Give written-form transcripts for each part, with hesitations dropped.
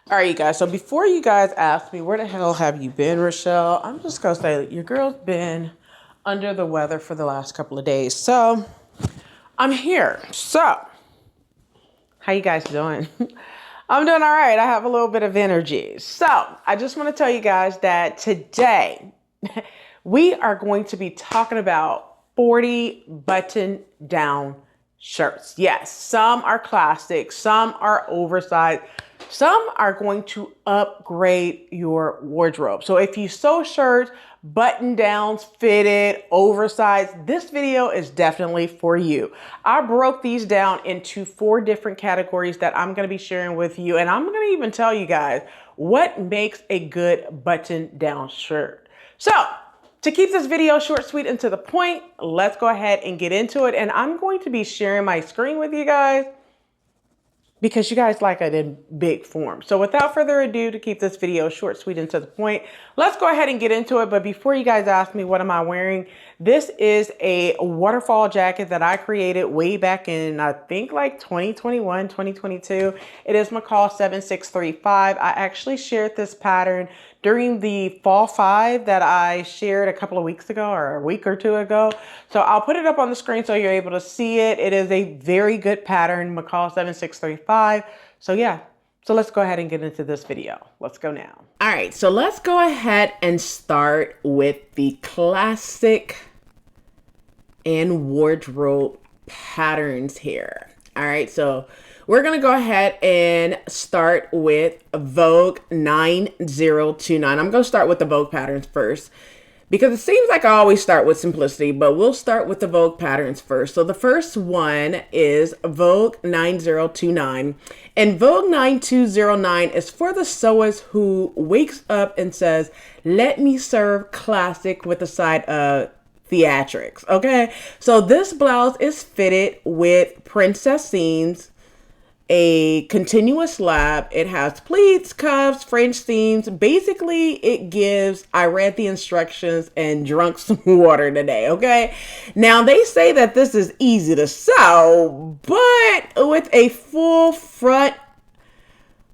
All right, you guys. So before you guys ask me, where the hell have you been, Rochelle? I'm just going to say that your girl's been under the weather for the last couple of days. So I'm here. So how you guys doing? I'm doing all right. I have a little bit of energy. So I just want to tell you guys that today we are going to be talking about 40 button down shirts. Yes, some are classic, some are oversized. Some are going to upgrade your wardrobe. So if you sew shirts, button downs, fitted, oversized, this video is definitely for you. I broke these down into 4 different categories that I'm going to be sharing with you. And I'm going to even tell you guys what makes a good button down shirt. So to keep this video short, sweet, and to the point, let's go ahead and get into it. And I'm going to be sharing my screen with you guys because you guys like it in big form. So without further ado, to keep this video short, sweet, and to the point, let's go ahead and get into it. But before you guys ask me, what am I wearing? This is a waterfall jacket that I created way back in, I think like 2021, 2022. It is McCall 7635. I actually shared this pattern during the fall 5 that I shared a couple of weeks ago or a week or 2 ago. So I'll put it up on the screen so you're able to see it. It is a very good pattern, McCall 7635. So yeah, so let's go ahead and get into this video. Let's go now. All right, so let's go ahead and start with the classic and wardrobe patterns here. All right, so we're going to go ahead and start with Vogue 9029. I'm going to start with the Vogue patterns first because it seems like I always start with simplicity, but we'll start with the Vogue patterns first. So the first one is Vogue 9029, and Vogue 9209 is for the sewers who wakes up and says, let me serve classic with a side of theatrics. Okay, so this blouse is fitted with princess seams, a continuous lap. It has pleats, cuffs, French seams. Basically, it gives, I read the instructions and drunk some water today, okay? Now, they say that this is easy to sew, but with a full front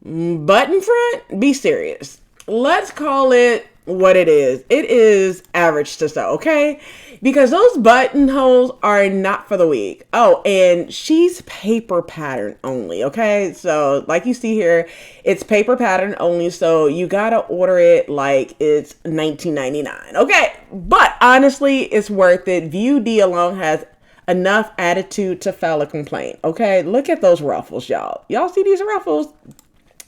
button front, be serious. Let's call it what it is. It is average to sew, okay? Because those buttonholes are not for the weak. Oh, and she's paper pattern only, okay? So like you see here, it's paper pattern only, so you gotta order it like it's $19.99, okay? But honestly, it's worth it. View D alone has enough attitude to file a complaint, okay? Look at those ruffles, y'all. Y'all see these ruffles?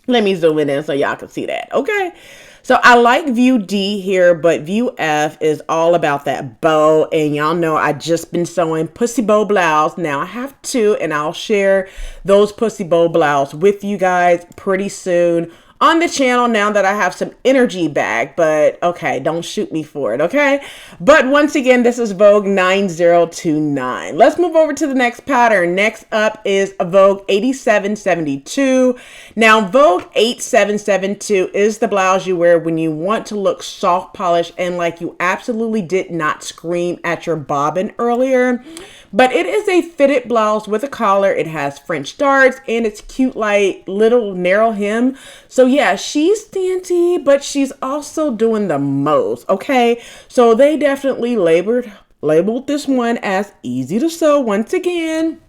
Let me zoom in so y'all can see that, okay? So I like view D here, but view F is all about that bow. And y'all know I just been sewing pussy bow blouse. Now I have 2, and I'll share those pussy bow blouse with you guys pretty soon on the channel now that I have some energy back. But okay, don't shoot me for it, okay? But once again, this is Vogue 9029. Let's move over to the next pattern. Next up is Vogue 8772. Now, Vogue 8772 is the blouse you wear when you want to look soft polished and like you absolutely did not scream at your bobbin earlier. But it is a fitted blouse with a collar. It has French darts and it's cute, like little narrow hem. So yeah, she's dainty, but she's also doing the most, okay? So they definitely labeled this one as easy to sew once again.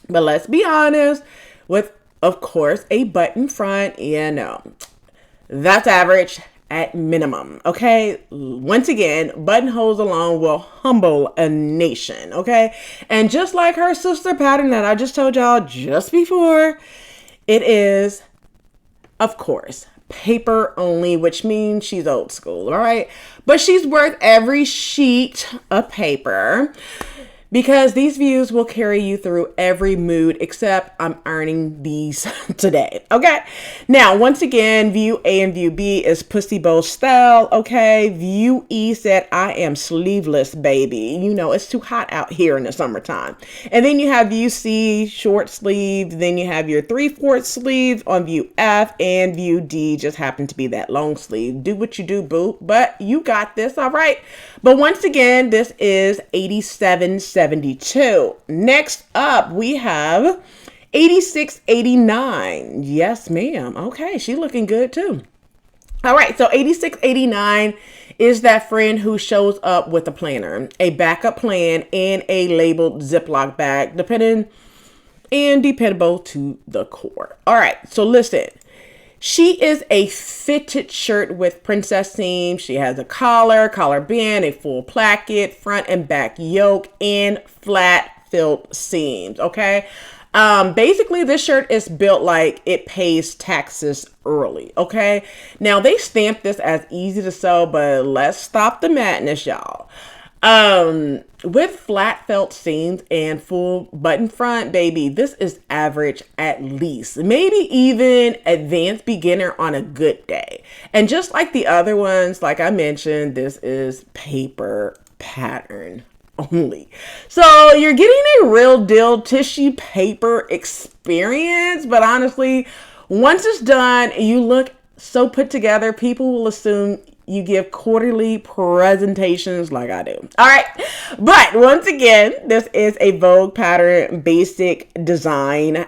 But let's be honest, with, of course, a button front, yeah, no. That's average at minimum, okay? Once again, buttonholes alone will humble a nation, okay? And just like her sister pattern that I just told y'all just before, it is, of course, paper only, which means she's old school, all right? But she's worth every sheet of paper because these views will carry you through every mood, except I'm ironing these today, okay? Now, once again, view A and view B is pussy bow style, okay? View E said, I am sleeveless, baby. You know, it's too hot out here in the summertime. And then you have view C, short sleeve. Then you have your 3/4 sleeve on view F, and view D just happened to be that long sleeve. Do what you do, boo, but you got this, all right? But once again, this is 8772. Next up, we have 86.89. Yes, ma'am. Okay, she looking good too. All right, so 86.89 is that friend who shows up with a planner, a backup plan, and a labeled Ziploc bag, dependable to the core. All right, so listen. She is a fitted shirt with princess seams. She has a collar band, a full placket, front and back yoke, and flat filled seams. Okay. Basically this shirt is built like it pays taxes early. Okay. Now they stamped this as easy to sew, but let's stop the madness, y'all. With flat felt seams and full button front, baby, this is average at least, maybe even advanced beginner on a good day. And just like the other ones, like I mentioned, this is paper pattern only. So you're getting a real deal tissue paper experience, but honestly, once it's done, you look so put together, people will assume you give quarterly presentations like I do. All right. But once again, this is a Vogue pattern basic design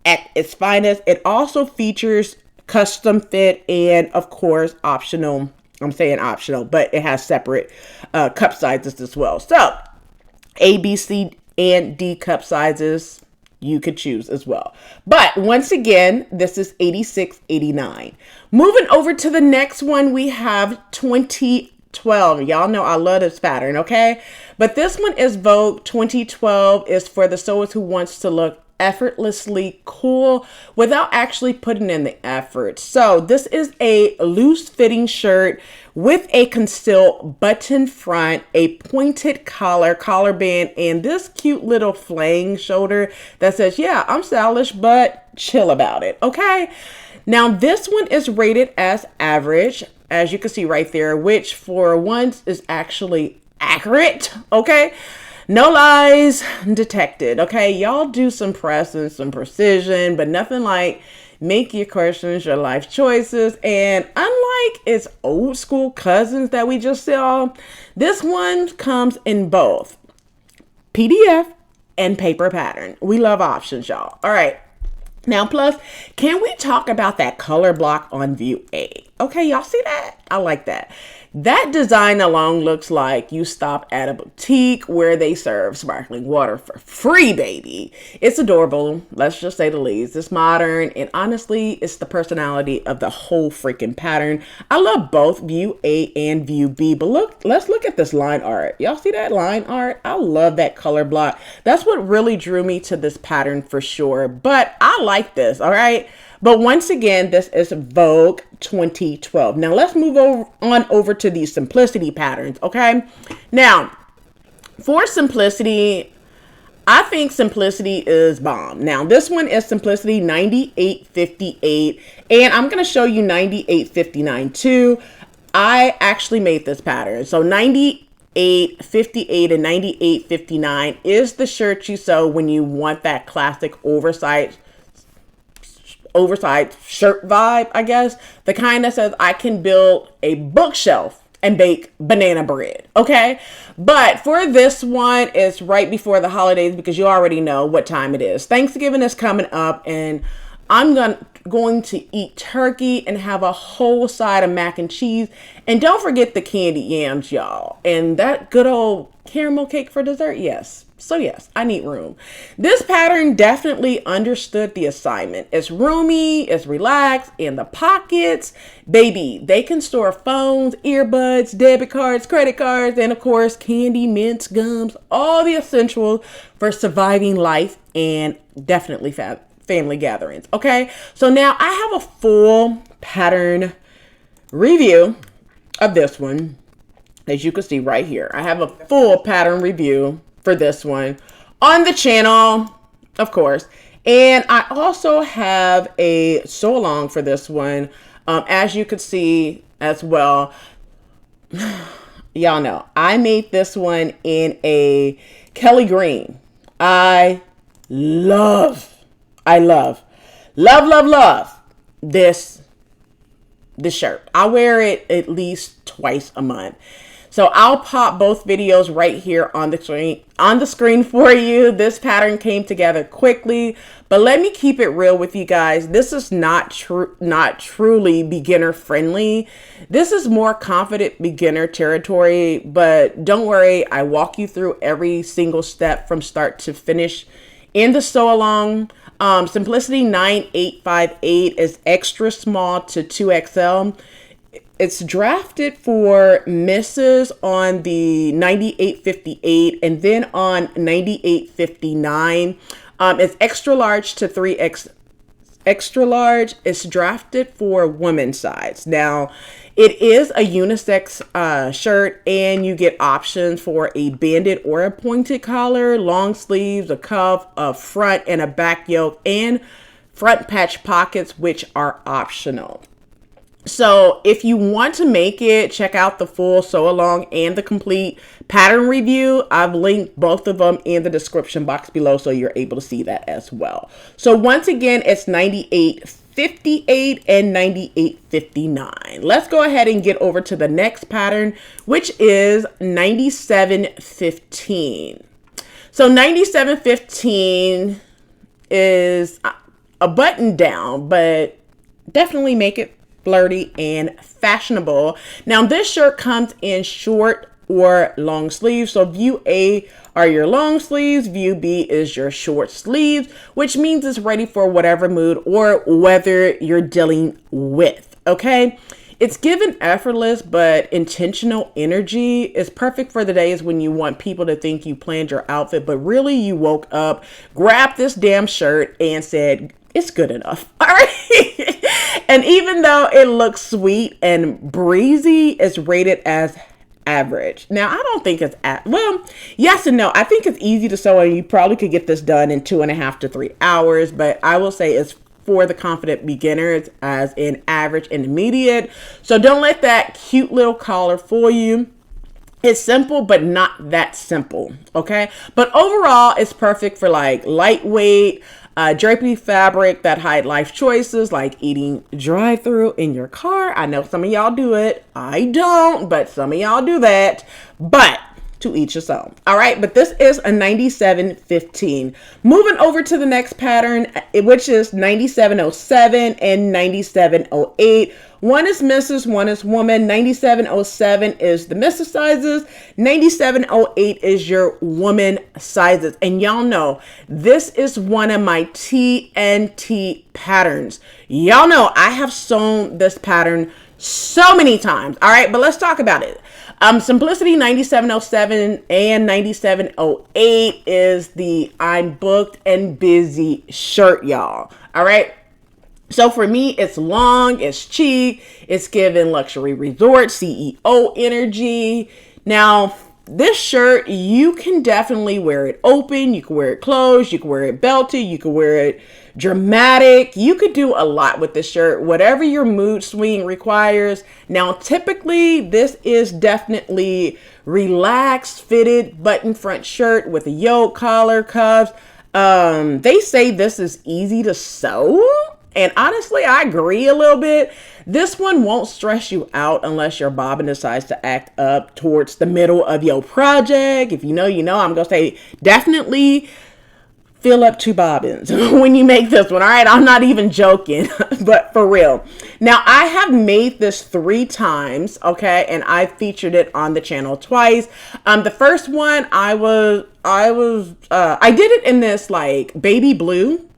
at its finest. It also features custom fit and of course optional. I'm saying optional, but it has separate cup sizes as well. So A, B, C, and D cup sizes you could choose as well. But once again, this is 86.89. Moving over to the next one, we have 2012. Y'all know I love this pattern, okay? But this one is Vogue 2012 is for the sewers who wants to look effortlessly cool without actually putting in the effort. So this is a loose fitting shirt with a concealed button front, a pointed collar band, and this cute little flang shoulder that says, yeah, I'm stylish, but chill about it. Okay. Now this one is rated as average, as you can see right there, which for once is actually accurate. Okay. No lies detected. Okay. Y'all do some press and some precision, but nothing like make your questions your life choices. And unlike its old school cousins that we just saw, this one comes in both PDF and paper pattern. We love options, y'all. All right. Now, plus, can we talk about that color block on view A? Okay, y'all see that? I like that. That design alone looks like you stop at a boutique where they serve sparkling water for free, baby. It's adorable. Let's just say the least. It's modern, and honestly, it's the personality of the whole freaking pattern. I love both view A and view B, but look, let's look at this line art. Y'all see that line art? I love that color block. That's what really drew me to this pattern for sure, but I like this, all right? But once again, this is Vogue 2012. Now let's move on over to these simplicity patterns, okay? Now, for simplicity, I think simplicity is bomb. Now, this one is simplicity 98.58, and I'm going to show you 98.59 too. I actually made this pattern. So 98.58 and 98.59 is the shirt you sew when you want that classic oversized shirt vibe, I guess. The kind that says I can build a bookshelf and bake banana bread. Okay. But for this one, it's right before the holidays because you already know what time it is. Thanksgiving is coming up and I'm going to eat turkey and have a whole side of mac and cheese. And don't forget the candied yams, y'all. And that good old caramel cake for dessert. Yes. So yes, I need room. This pattern definitely understood the assignment. It's roomy, it's relaxed, and the pockets, baby, they can store phones, earbuds, debit cards, credit cards, and of course, candy, mints, gums, all the essentials for surviving life and definitely family gatherings. Okay, so now I have a full pattern review of this one. As you can see right here, I have a full pattern review for this one on the channel, of course. And I also have a sew along for this one, as you could see as well. Y'all know I made this one in a Kelly green. I love this shirt. I wear it at least twice a month. So I'll pop both videos right here on the screen for you. This pattern came together quickly, but let me keep it real with you guys. This is not truly beginner friendly. This is more confident beginner territory, but don't worry, I walk you through every single step from start to finish in the sew along. Simplicity 9858 is extra small to 2XL. It's drafted for misses on the 9858 and then on 9859. It's extra large to 3X. Extra large is drafted for women's size. Now, it is a unisex shirt, and you get options for a banded or a pointed collar, long sleeves, a cuff, a front and a back yoke, and front patch pockets, which are optional. So if you want to make it, check out the full sew along and the complete pattern review. I've linked both of them in the description box below, so you're able to see that as well. So once again, it's 9858 and 9859. Let's go ahead and get over to the next pattern, which is 9715. So 9715 is a button down, but definitely make it flirty and fashionable. Now this shirt comes in short or long sleeves. So view A are your long sleeves, view B is your short sleeves, which means it's ready for whatever mood or weather you're dealing with. Okay, it's given effortless but intentional energy. It's perfect for the days when you want people to think you planned your outfit, but really you woke up, grabbed this damn shirt and said, it's good enough. All right. And even though it looks sweet and breezy, it's rated as average. Now, I don't think it's well, yes and no. I think it's easy to sew, and you probably could get this done in 2.5 to 3 hours, but I will say it's for the confident beginners, as in average and intermediate. So don't let that cute little collar fool you. It's simple, but not that simple. Okay. But overall, it's perfect for like lightweight, drapey fabric that hide life choices like eating drive-through in your car. I know some of y'all do it. I don't, but some of y'all do that. But to each his own. All right, but this is a 9715. Moving over to the next pattern, which is 9707 and 9708. One is Mrs., one is woman. 9707 is the Mrs. sizes. 9708 is your woman sizes. And y'all know this is one of my TNT patterns. Y'all know I have sewn this pattern so many times. All right, but let's talk about it. Simplicity 9707 and 9708 is the I'm booked and busy shirt, y'all. All right. So for me, it's long, it's cheap, it's given luxury resort, CEO energy. Now, this shirt, you can definitely wear it open, you can wear it closed, you can wear it belted, you can wear it dramatic. You could do a lot with this shirt, whatever your mood swing requires. Now, typically, this is definitely relaxed, fitted, button front shirt with a yoke, collar, cuffs. They say this is easy to sew. And honestly, I agree a little bit. This one won't stress you out unless your bobbin decides to act up towards the middle of your project. If you know, you know. I'm going to say definitely fill up 2 bobbins when you make this one. All right, I'm not even joking, but for real. Now, I have made this 3 times, okay, and I featured it on the channel twice. The first one, I did it in this like baby blue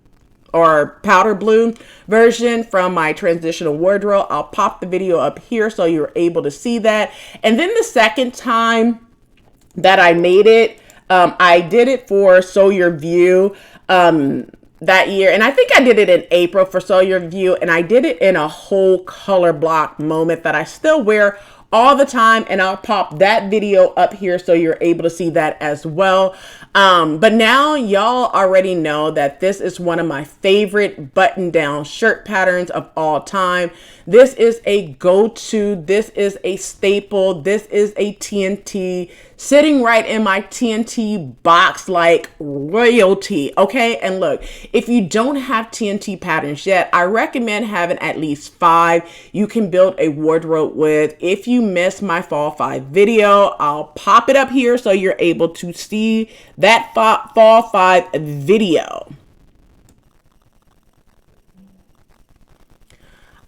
or powder blue version from my transitional wardrobe. I'll pop the video up here so you're able to see that. And then the second time that I made it, I did it for Sew Your View that year. And I think I did it in April for Sew Your View. And I did it in a whole color block moment that I still wear all the time. And I'll pop that video up here so you're able to see that as well. But now y'all already know that this is one of my favorite button down shirt patterns of all time. This is a go-to. This is a staple. This is a TNT sitting right in my TNT box like royalty, okay? And look, if you don't have TNT patterns yet, I recommend having at least 5 you can build a wardrobe with. If you missed my fall 5 video, I'll pop it up here so you're able to see that fall 5 video.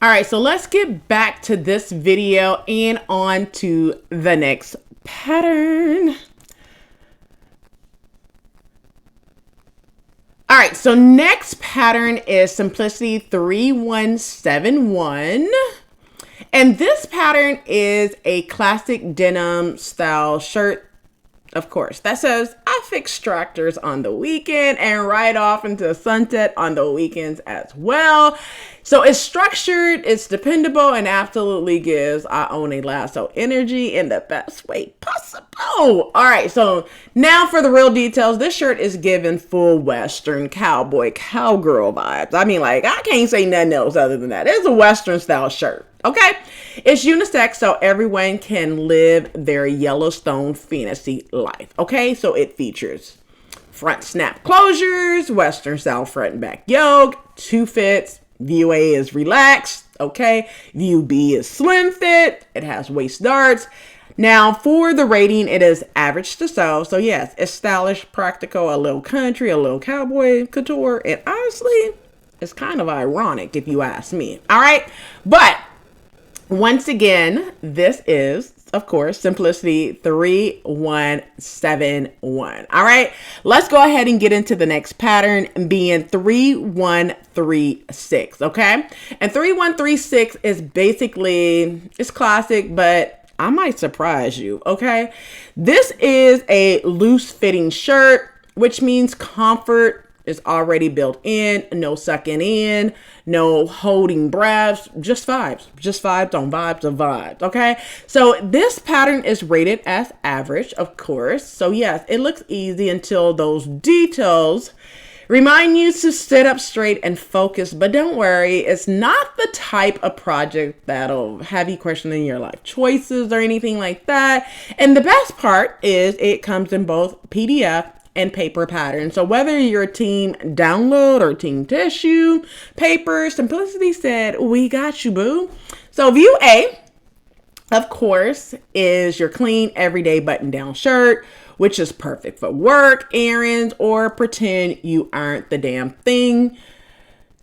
All right, so let's get back to this video and on to the next pattern. All right, so next pattern is Simplicity 3171. And this pattern is a classic denim style shirt. Of course, that says I fix tractors on the weekend and ride off into the sunset on the weekends as well. So it's structured, it's dependable, and absolutely gives I own a lasso energy in the best way possible. All right, so now for the real details. This shirt is given full Western cowboy cowgirl vibes. I mean, like, I can't say nothing else other than that. It's a Western style shirt. Okay, it's unisex, so everyone can live their Yellowstone fantasy life. Okay, so it features front snap closures, Western style front and back yoke, 2 fits. View A is relaxed. Okay, view B is slim fit. It has waist darts. Now for the rating, it is average to so yes, it's stylish, practical, a little country, a little cowboy couture, and honestly, it's kind of ironic if you ask me. All right, but once again, this is, of course, Simplicity 3171. All right, let's go ahead and get into the next pattern, being 3136. Okay, and 3136 is basically, it's classic, but I might surprise you. Okay, this is a loose fitting shirt, which means comfort is already built in, no sucking in, no holding breaths, just vibes on vibes of vibes. Okay, so this pattern is rated as average, of course. So yes, it looks easy until those details remind you to sit up straight and focus. But don't worry, it's not the type of project that'll have you questioning your life choices or anything like that. And the best part is it comes in both PDF and paper pattern. So whether you're team download or team tissue paper, Simplicity said, we got you, boo. So view A, of course, is your clean everyday button down shirt, which is perfect for work, errands, or pretend you aren't the damn thing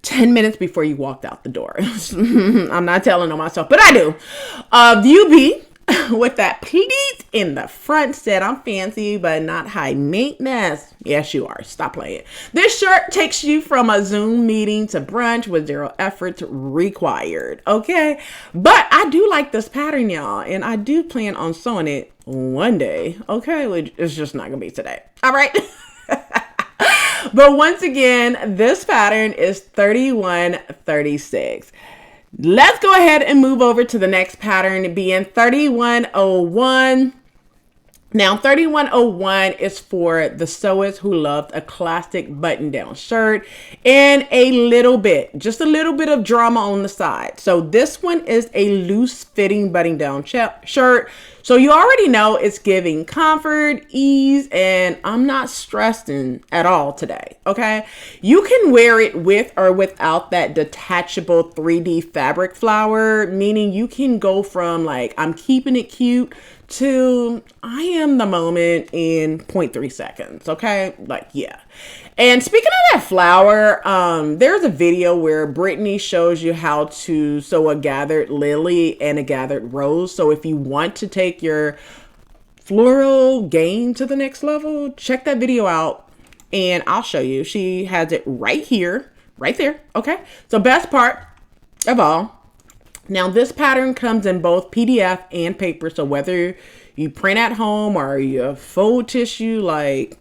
10 minutes before you walked out the door. I'm not telling on myself, but I do. View B, with that pleat in the front, said I'm fancy but not high maintenance. Yes, you are. Stop playing. This shirt takes you from a Zoom meeting to brunch with 0 effort required. Okay, but I do like this pattern, y'all, and I do plan on sewing it one day. Okay, it's just not gonna be today. All right. But once again, this pattern is 3136. Let's go ahead and move over to the next pattern, being 3101. Now, 3101 is for the sewers who loved a classic button-down shirt and just a little bit of drama on the side. So this one is a loose-fitting button-down shirt. So you already know it's giving comfort, ease, and I'm not stressing at all today, okay? You can wear it with or without that detachable 3D fabric flower, meaning you can go from like, I'm keeping it cute, to I am the moment in 0.3 seconds. Okay, like, yeah. And speaking of that flower, there's a video where Brittany shows you how to sew a gathered lily and a gathered rose. So if you want to take your floral game to the next level, check that video out and I'll show you. She has it right here, right there. Okay, so best part of all, now this pattern comes in both PDF and paper. So whether you print at home or you fold tissue like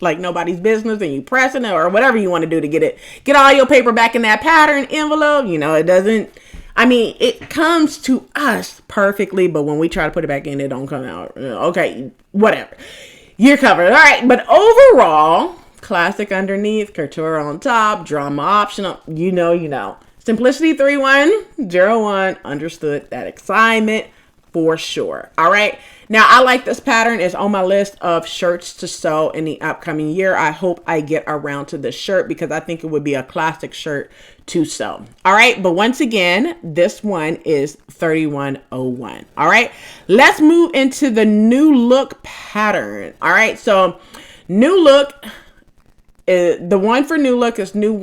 like nobody's business and you pressing it or whatever you want to do to get all your paper back in that pattern envelope, you know, it comes to us perfectly, but when we try to put it back in, it don't come out. Okay, whatever. You're covered. All right, but overall, classic underneath, couture on top, drama optional, you know. Simplicity 3101 understood that excitement for sure. All right. Now, I like this pattern. It's on my list of shirts to sew in the upcoming year. I hope I get around to this shirt because I think it would be a classic shirt to sew. All right. But once again, this one is 3101. All right. Let's move into the new look pattern. All right. So new look, the one for new look is new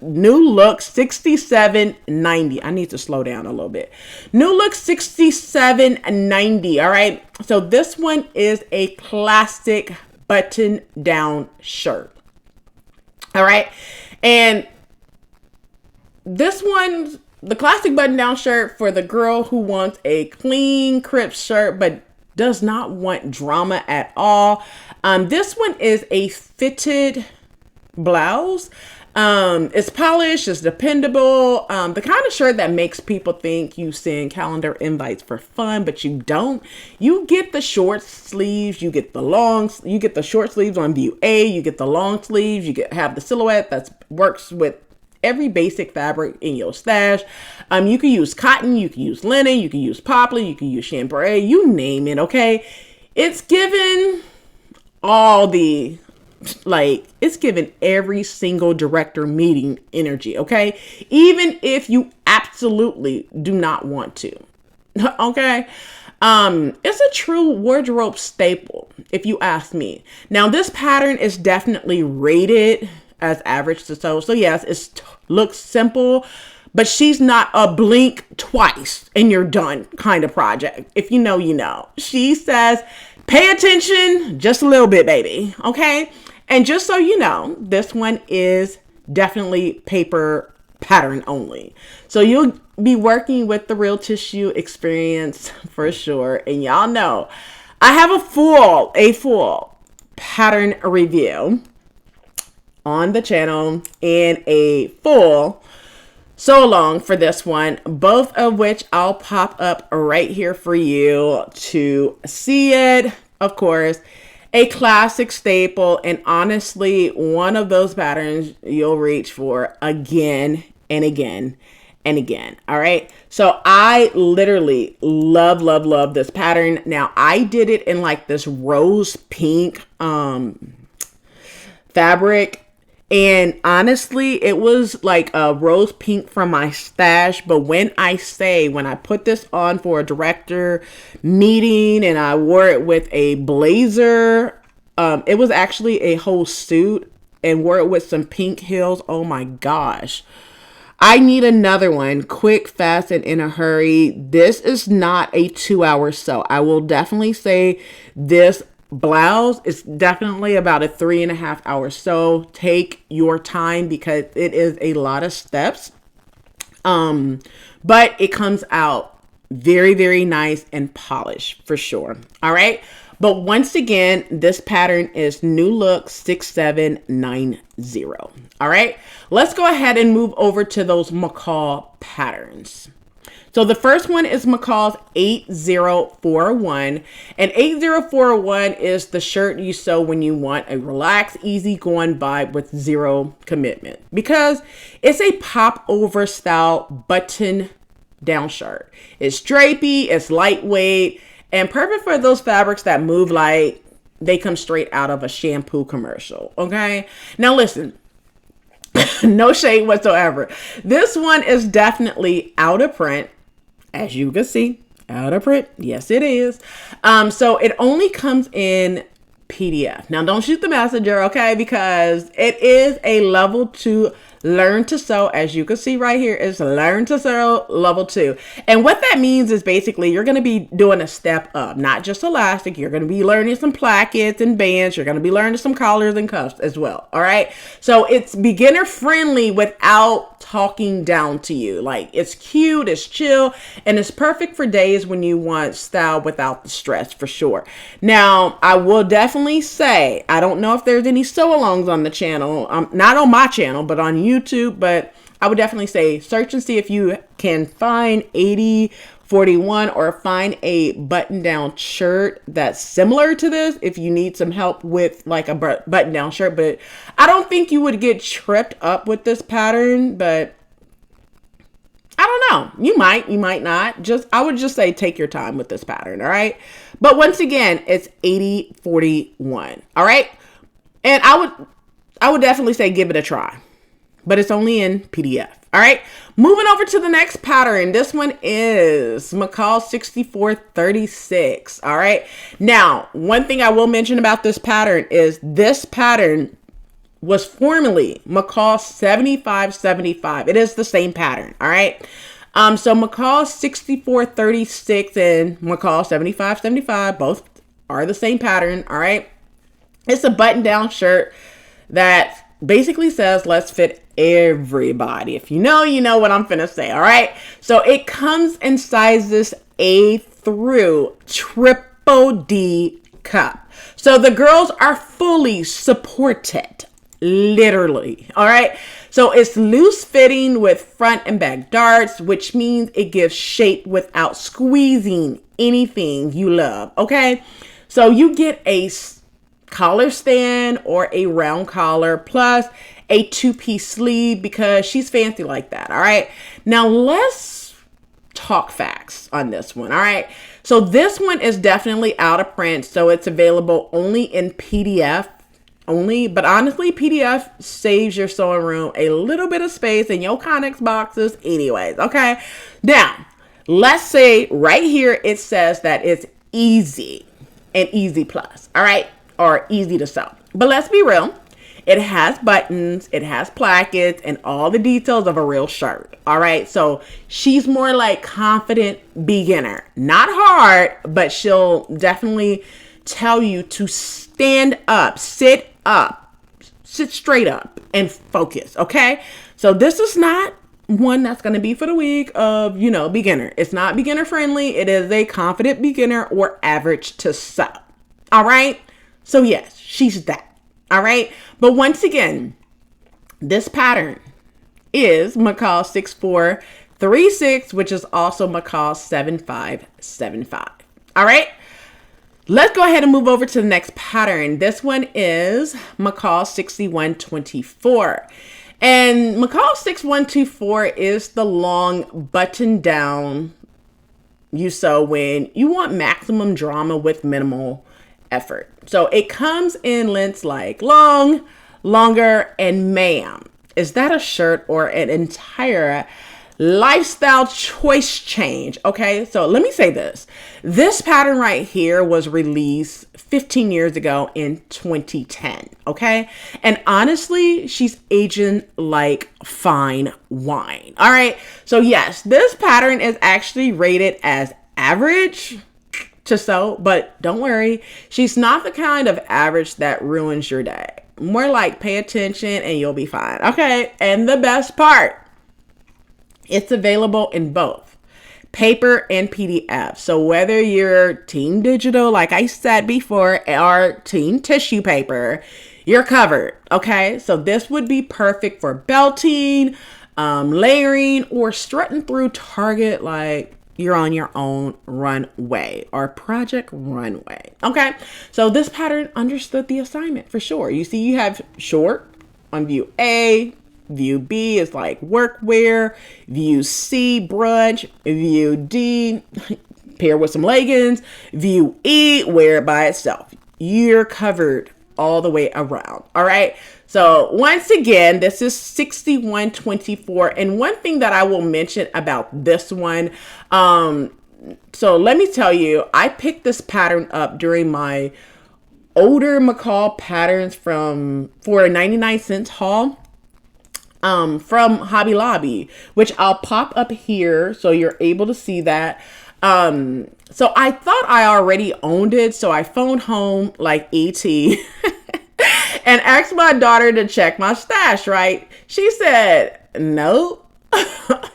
look 6790. I need to slow down a little bit. New look 6790. All right. So this one is a classic button down shirt. All right. And this one's the classic button down shirt for the girl who wants a clean, crisp shirt, but does not want drama at all. This one is a fitted blouse. It's polished, it's dependable. The kind of shirt that makes people think you send calendar invites for fun, but you don't. You get the short sleeves, you get the short sleeves on view A, you get the long sleeves, have the silhouette that works with every basic fabric in your stash. You can use cotton, you can use linen, you can use poplin, you can use chambray, you name it, okay? It's given it's given every single director meeting energy, okay? Even if you absolutely do not want to, okay? It's a true wardrobe staple, if you ask me. Now, this pattern is definitely rated as average to sew. So yes, it looks simple, but she's not a blink twice and you're done kind of project. If you know, you know. She says, pay attention just a little bit, baby, okay? And just so you know, this one is definitely paper pattern only. So you'll be working with the real tissue experience for sure. And y'all know, I have a full pattern review on the channel and a full sew along for this one, both of which I'll pop up right here for you to see it. Of course, a classic staple, and honestly, one of those patterns you'll reach for again and again and again. All right. So I literally love this pattern. Now, I did it in like this rose pink fabric. And honestly, it was like a rose pink from my stash. But when I put this on for a director meeting and I wore it with a blazer, it was actually a whole suit, and wore it with some pink heels. Oh my gosh. I need another one, quick, fast, and in a hurry. This is not a 2-hour sew. I will definitely say this blouse is definitely about a 3.5 hour sew. Take your time because it is a lot of steps. But it comes out very, very nice and polished for sure. All right. But once again, this pattern is New Look 6790. All right. Let's go ahead and move over to those McCall patterns. So the first one is McCall's 8041, and 8041 is the shirt you sew when you want a relaxed, easygoing vibe with zero commitment, because it's a pop over style button down shirt. It's drapey, it's lightweight, and perfect for those fabrics that move like they come straight out of a shampoo commercial. Okay, now listen. No shade whatsoever. This one is definitely out of print. As you can see, out of print. Yes, it is. So it only comes in PDF. Now, don't shoot the messenger, okay? Because it is a level 2 learn to sew. As you can see right here, is learn to sew level 2. And what that means is basically you're going to be doing a step up, not just elastic. You're going to be learning some plackets and bands. You're going to be learning some collars and cuffs as well. All right. So it's beginner friendly without talking down to you. Like, it's cute, it's chill, and it's perfect for days when you want style without the stress for sure. Now, I will definitely say, I don't know if there's any sew-alongs on the channel, not on my channel, but on YouTube, but I would definitely say search and see if you can find 8041 or find a button-down shirt that's similar to this if you need some help with like a button-down shirt. But I don't think you would get tripped up with this pattern, but I don't know. You might not. I would just say take your time with this pattern, all right? But once again, it's 80-41, all right? And I would definitely say give it a try, but it's only in PDF. All right, moving over to the next pattern. This one is McCall 6436. All right. Now, one thing I will mention about this pattern is this pattern was formerly McCall 7575. It is the same pattern. All right. So McCall 6436 and McCall 7575 both are the same pattern. All right. It's a button-down shirt that basically says, let's fit everybody. If you know, you know what I'm finna say. All right. So it comes in sizes A through triple D cup. So the girls are fully supported, literally. All right. So it's loose fitting with front and back darts, which means it gives shape without squeezing anything you love. Okay. So you get a collar stand or a round collar plus a 2-piece sleeve because she's fancy like that. All right. Now let's talk facts on this one. All right. So this one is definitely out of print. So it's available only in PDF only. But honestly, PDF saves your sewing room a little bit of space in your Connex boxes anyways. Okay. Now let's say right here, it says that it's easy and easy plus. All right. Or easy to sew. But let's be real. It has buttons, it has plackets, and all the details of a real shirt. All right. So she's more like confident beginner. Not hard, but she'll definitely tell you to stand up, sit straight up, and focus. Okay. So this is not one that's going to be for the week of, beginner. It's not beginner friendly. It is a confident beginner or average to sew. All right. So yes, she's that. All right. But once again, this pattern is McCall 6436, which is also McCall 7575. All right. Let's go ahead and move over to the next pattern. This one is McCall 6124. And McCall 6124 is the long button down you sew when you want maximum drama with minimal effort. So it comes in lengths like long, longer, and ma'am. Is that a shirt or an entire lifestyle choice change? Okay, so let me say this. This pattern right here was released 15 years ago in 2010. Okay, and honestly, she's aging like fine wine. All right, so yes, this pattern is actually rated as average to sew, but don't worry, she's not the kind of average that ruins your day. More like pay attention and you'll be fine. Okay, and the best part, it's available in both paper and PDF. So whether you're team digital, like I said before, or team tissue paper, you're covered. Okay, so this would be perfect for belting, layering, or strutting through Target like you're on your own runway or project runway. Okay, so this pattern understood the assignment for sure. You see, you have short on view A, view B is like workwear, view C, brunch, view D, pair with some leggings, view E, wear it by itself. You're covered all the way around. All right. So once again, this is 6124. And one thing that I will mention about this one, so let me tell you, I picked this pattern up during my older McCall patterns for a 99-cent haul from Hobby Lobby, which I'll pop up here so you're able to see that. So I thought I already owned it, so I phoned home like ET and asked my daughter to check my stash, right? She said, no,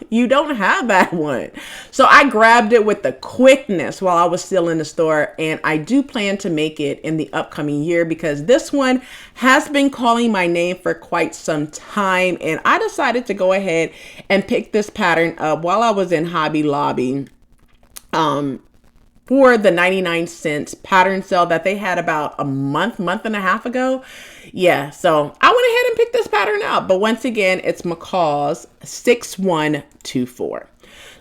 you don't have that one. So I grabbed it with the quickness while I was still in the store, and I do plan to make it in the upcoming year because this one has been calling my name for quite some time, and I decided to go ahead and pick this pattern up while I was in Hobby Lobby for the 99-cent pattern sale that they had about a month and a half ago. Yeah, so I went ahead and picked this pattern up. But once again, it's McCall's 6124.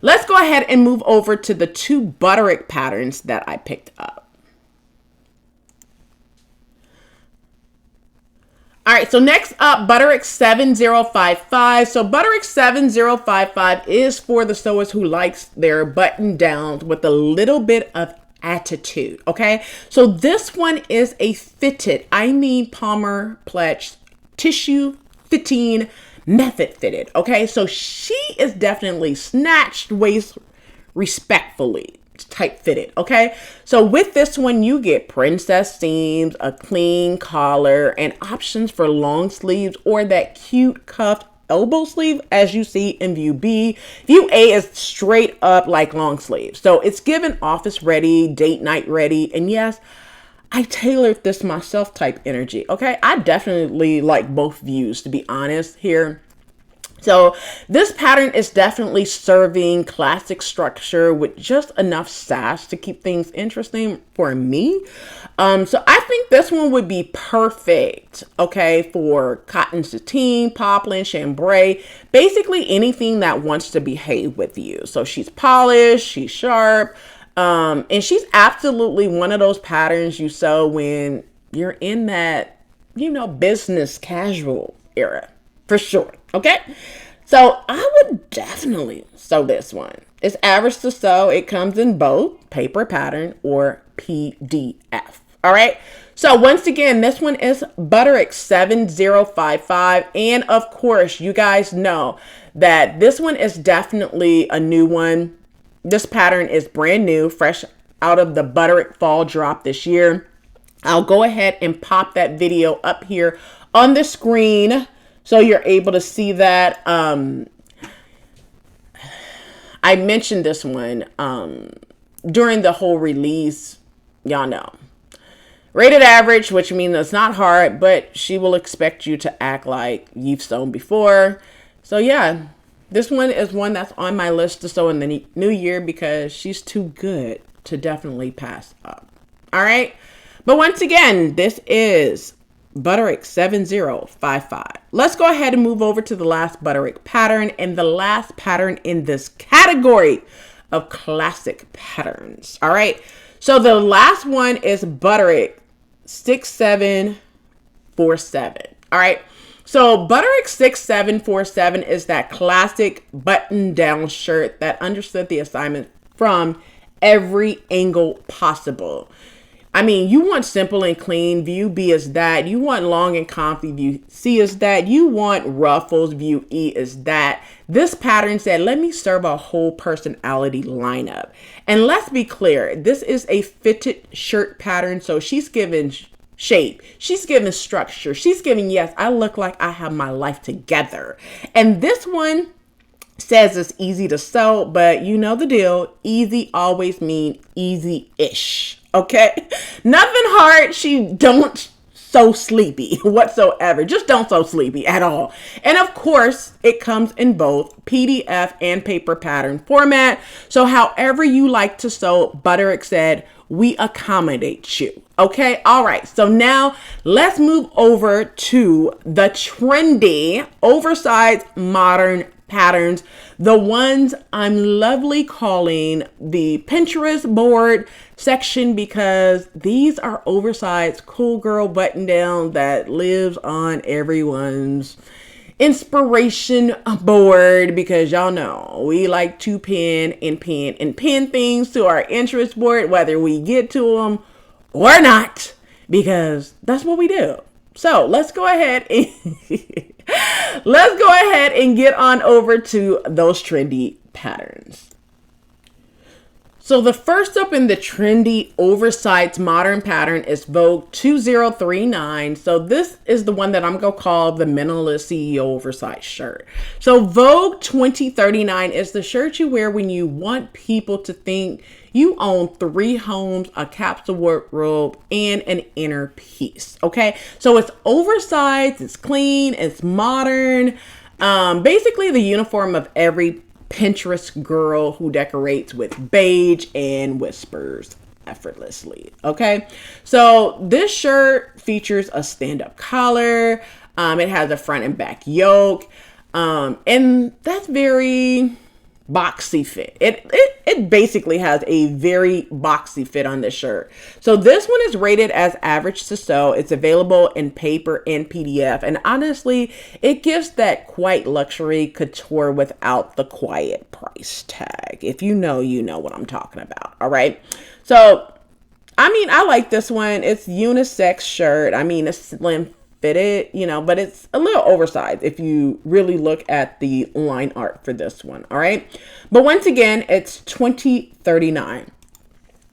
let's go ahead and move over to the 2 Butterick patterns that I picked up. All right, so next up, Butterick 7055. So Butterick 7055 is for the sewers who likes their button downs with a little bit of attitude, okay? So this one is a fitted, Palmer Pletch tissue fitting, method fitted, okay? So she is definitely snatched waist respectfully type fitted, okay? So with this one, you get princess seams, a clean collar, and options for long sleeves or that cute cuffed elbow sleeve as you see in view B. View A is straight up like long sleeves. So it's given office ready, date night ready, and yes, I tailored this myself type energy, okay? I definitely like both views, to be honest here. So this pattern is definitely serving classic structure with just enough sass to keep things interesting for me. So I think this one would be perfect, okay, for cotton sateen, poplin, chambray, basically anything that wants to behave with you. So she's polished, she's sharp, and she's absolutely one of those patterns you sew when you're in that, business casual era, for sure. Okay, so I would definitely sew this one. It's average to sew. It comes in both paper pattern or PDF. All right. So once again, this one is Butterick 7055. And of course, you guys know that this one is definitely a new one. This pattern is brand new, fresh out of the Butterick fall drop this year. I'll go ahead and pop that video up here on the screen so you're able to see that. I mentioned this one during the whole release. Y'all know. Rated average, which means it's not hard, but she will expect you to act like you've sewn before. So yeah, this one is one that's on my list to sew in the new year because she's too good to definitely pass up. All right. But once again, this is Butterick 7055. Let's go ahead and move over to the last Butterick pattern and the last pattern in this category of classic patterns. All right. So the last one is Butterick 6747. All right. So Butterick 6747 is that classic button down shirt that understood the assignment from every angle possible. I mean, you want simple and clean, view B is that. You want long and comfy, view C is that. You want ruffles, view E is that. This pattern said, let me serve a whole personality lineup. And let's be clear, this is a fitted shirt pattern. So she's given shape. She's given structure. She's giving, yes, I look like I have my life together. And this one says it's easy to sew, but you know the deal. Easy always mean easy-ish. Okay, nothing hard. She don't sew sleepy whatsoever. Just don't sew sleepy at all. And of course, it comes in both PDF and paper pattern format. So however you like to sew, Butterick said, we accommodate you. Okay, all right. So now let's move over to the trendy, oversized, modern patterns, the ones I'm lovely calling the Pinterest board section, because these are oversized cool girl button down that lives on everyone's inspiration board, because y'all know we like to pin things to our interest board, whether we get to them or not, because that's what we do. So let's go ahead and get on over to those trendy patterns. So the first up in the trendy oversized modern pattern is Vogue 2039. So this is the one that I'm going to call the minimalist CEO oversized shirt. So Vogue 2039 is the shirt you wear when you want people to think you own 3 homes, a capsule wardrobe, and an inner piece. Okay, so it's oversized, it's clean, it's modern. Basically the uniform of every Pinterest girl who decorates with beige and whispers effortlessly. Okay, so this shirt features a stand-up collar. It has a front and back yoke, and that's very boxy fit. It basically has a very boxy fit on this shirt. So this one is rated as average to sew. It's available in paper and PDF. And honestly, it gives that quite luxury couture without the quiet price tag. If you know, you know what I'm talking about. All right. So, I mean, I like this one. It's unisex shirt. I mean, it's slim fitted, you know, but it's a little oversized if you really look at the line art for this one. All right. But once again, it's $20.39.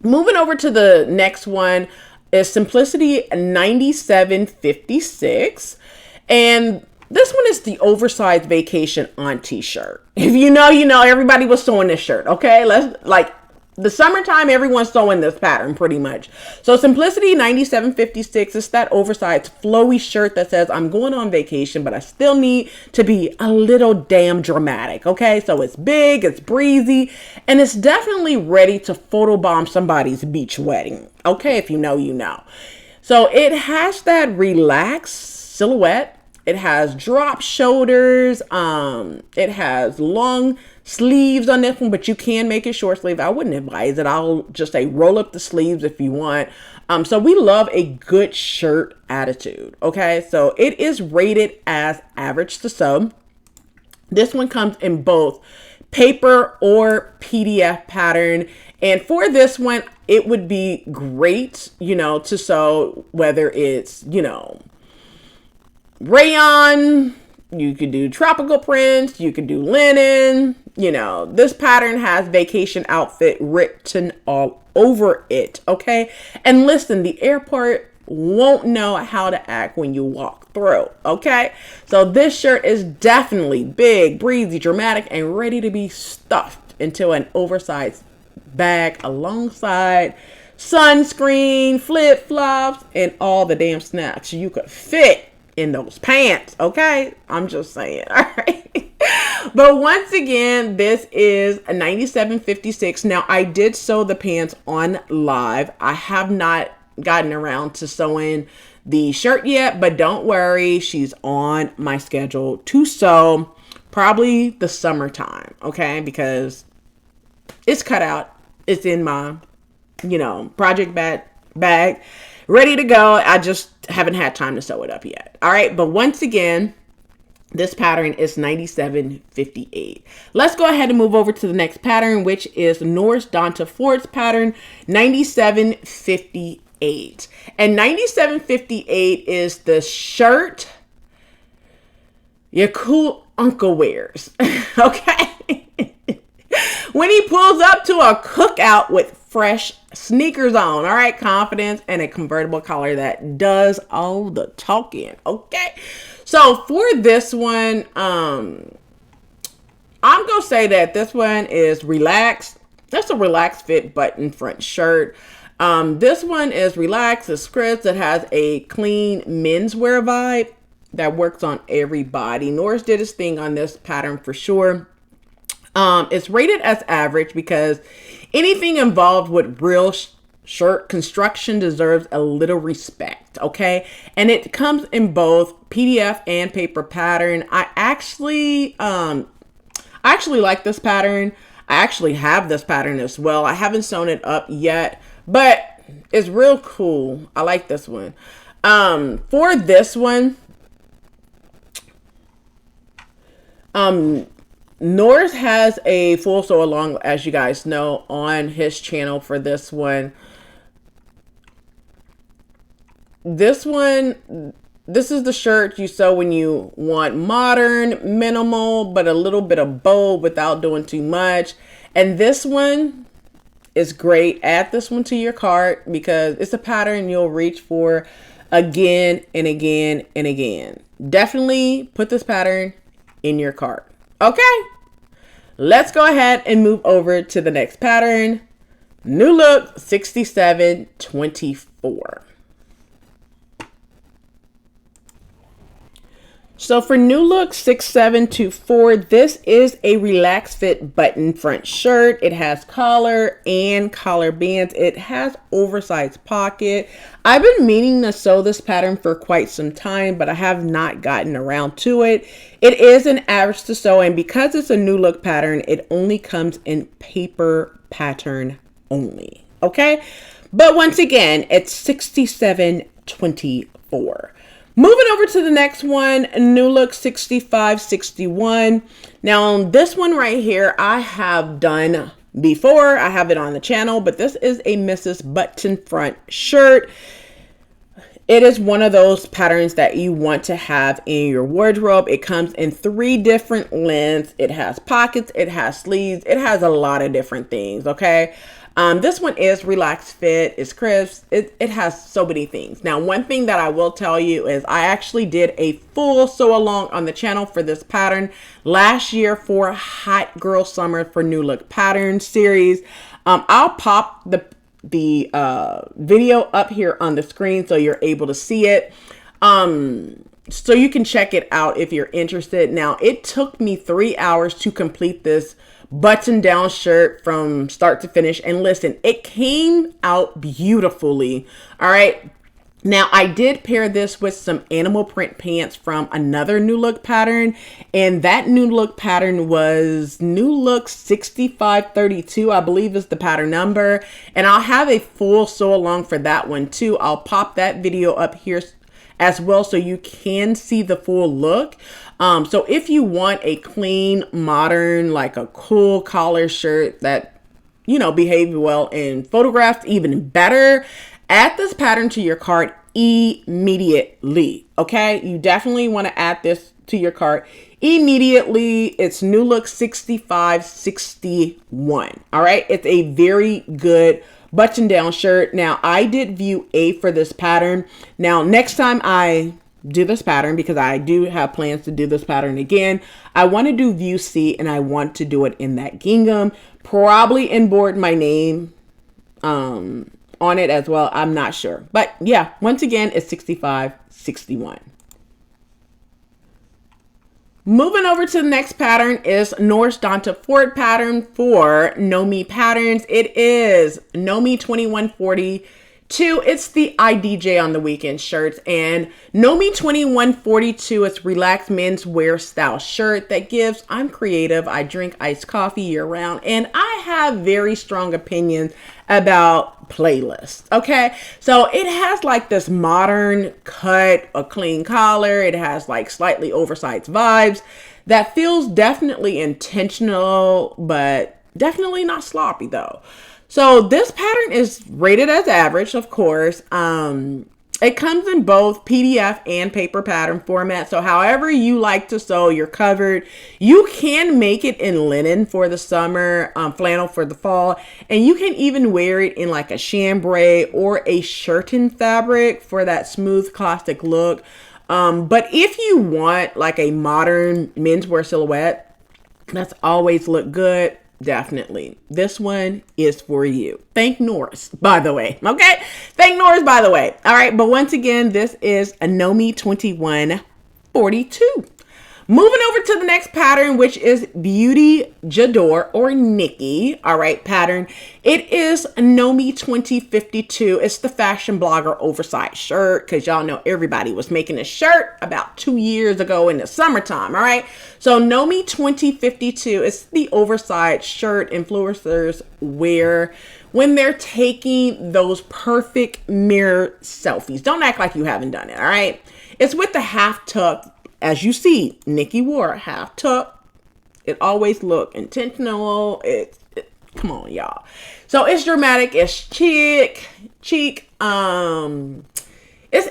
Moving over to the next one is Simplicity 9756. And this one is the oversized vacation auntie shirt. If you know, you know, everybody was sewing this shirt. Okay. The summertime, everyone's sewing this pattern pretty much. So Simplicity 9756 is that oversized flowy shirt that says, I'm going on vacation, but I still need to be a little damn dramatic. Okay, so it's big, it's breezy, and it's definitely ready to photobomb somebody's beach wedding. Okay, if you know, you know. So it has that relaxed silhouette. It has drop shoulders. It has long sleeves on this one, but you can make it short sleeve. I wouldn't advise it. I'll just say roll up the sleeves if you want. So we love a good shirt attitude. Okay, so it is rated as average to sew. This one comes in both paper or PDF pattern. And for this one, it would be great, you know, to sew, whether it's, you know, rayon, you could do tropical prints, you could do linen, you know, this pattern has vacation outfit written all over it. Okay. And listen, the airport won't know how to act when you walk through. Okay. So this shirt is definitely big, breezy, dramatic, and ready to be stuffed into an oversized bag alongside sunscreen, flip-flops, and all the damn snacks you could fit in those pants. Okay, I'm just saying. All right. But once again, this is a 97.56. Now I did sew the pants on live. I have not gotten around to sewing the shirt yet, but don't worry, she's on my schedule to sew probably the summertime. Okay, because it's cut out. It's in my, you know, project bag ready to go. I just haven't had time to sew it up yet. All right. But once again, this pattern is 97.58. Let's go ahead and move over to the next pattern, which is Norris Donta Ford's pattern 97.58. And 97.58 is the shirt your cool uncle wears. Okay. When he pulls up to a cookout with fresh sneakers on. All right. Confidence and a convertible collar that does all the talking. Okay. So for this one, I'm going to say that this one is relaxed. That's a relaxed fit button front shirt. This one is relaxed. It's crisp. It has a clean menswear vibe that works on everybody. Norris did his thing on this pattern for sure. It's rated as average because anything involved with real shirt construction deserves a little respect. Okay. And it comes in both PDF and paper pattern. I actually like this pattern. I actually have this pattern as well. I haven't sewn it up yet, but it's real cool. I like this one. For this one, Norris has a full sew along, as you guys know, on his channel for this one. This is the shirt you sew when you want modern, minimal, but a little bit of bold without doing too much. And this one is great. Add this one to your cart because it's a pattern you'll reach for again and again and again. Definitely put this pattern in your cart. Okay, let's go ahead and move over to the next pattern. New Look 6724. So for New Look 6724, this is a relaxed fit button front shirt. It has collar and collar bands. It has oversized pocket. I've been meaning to sew this pattern for quite some time, but I have not gotten around to it. It is an average to sew, and because it's a New Look pattern, it only comes in paper pattern only. Okay, but once again, it's 6724. Moving over to the next one, New Look 6561. Now, this one right here, I have done before. I have it on the channel, but this is a Mrs. Button front shirt. It is one of those patterns that you want to have in your wardrobe. It comes in 3 different lengths. It has pockets, it has sleeves, it has a lot of different things, okay? This one is relaxed fit, it's crisp, it has so many things. Now, one thing that I will tell you is I actually did a full sew along on the channel for this pattern last year for Hot Girl Summer for New Look Pattern series. I'll pop the video up here on the screen so you're able to see it. So you can check it out if you're interested. Now, it took me 3 hours to complete this button down shirt from start to finish, and listen, it came out beautifully. All right, now I did pair this with some animal print pants from another New Look pattern, and that New Look pattern was New Look 6532, I believe is the pattern number, and I'll have a full sew along for that one too. I'll pop that video up here as well so you can see the full look. So if you want a clean, modern, like a cool collar shirt that, you know, behaves well in photographs, even better, add this pattern to your cart immediately. Okay, you definitely want to add this to your cart immediately. It's New Look 6561. All right, it's a very good button down shirt. Now, I did view A for this pattern. Now, next time I do this pattern, because I do have plans to do this pattern again, I want to do view C, and I want to do it in that gingham, probably embroider my name on it as well. I'm not sure, but yeah, once again, it's 6561. Moving over to the next pattern is Norris Donta Ford pattern for KnowMe patterns. It is KnowMe 2142. It's the IDJ on the weekend shirts, and KnowMe 2142 is relaxed menswear style shirt that gives I'm creative, I drink iced coffee year round, and I have very strong opinions about playlists. Okay, so it has like this modern cut, a clean collar. It has like slightly oversized vibes that feels definitely intentional, but definitely not sloppy though. So this pattern is rated as average, of course. It comes in both PDF and paper pattern format. So however you like to sew, you're covered. You can make it in linen for the summer, flannel for the fall, and you can even wear it in like a chambray or a shirting fabric for that smooth classic look. But if you want like a modern menswear silhouette that's always look good, definitely this one is for you. Thank Norris, by the way. Okay, thank Norris, by the way. All right, but once again, this is a KnowMe 2142. Moving over to the next pattern, which is Beauty J'adore or Nikki. All right, pattern. It is KnowMe 2052. It's the fashion blogger oversized shirt, because y'all know everybody was making a shirt about 2 years ago in the summertime. All right, so KnowMe 2052 is the oversized shirt influencers wear when they're taking those perfect mirror selfies. Don't act like you haven't done it. All right, it's with the half tuck. As you see, Nikki wore a half tuck. It always looked intentional. Come on, y'all. So it's dramatic. It's cheek. It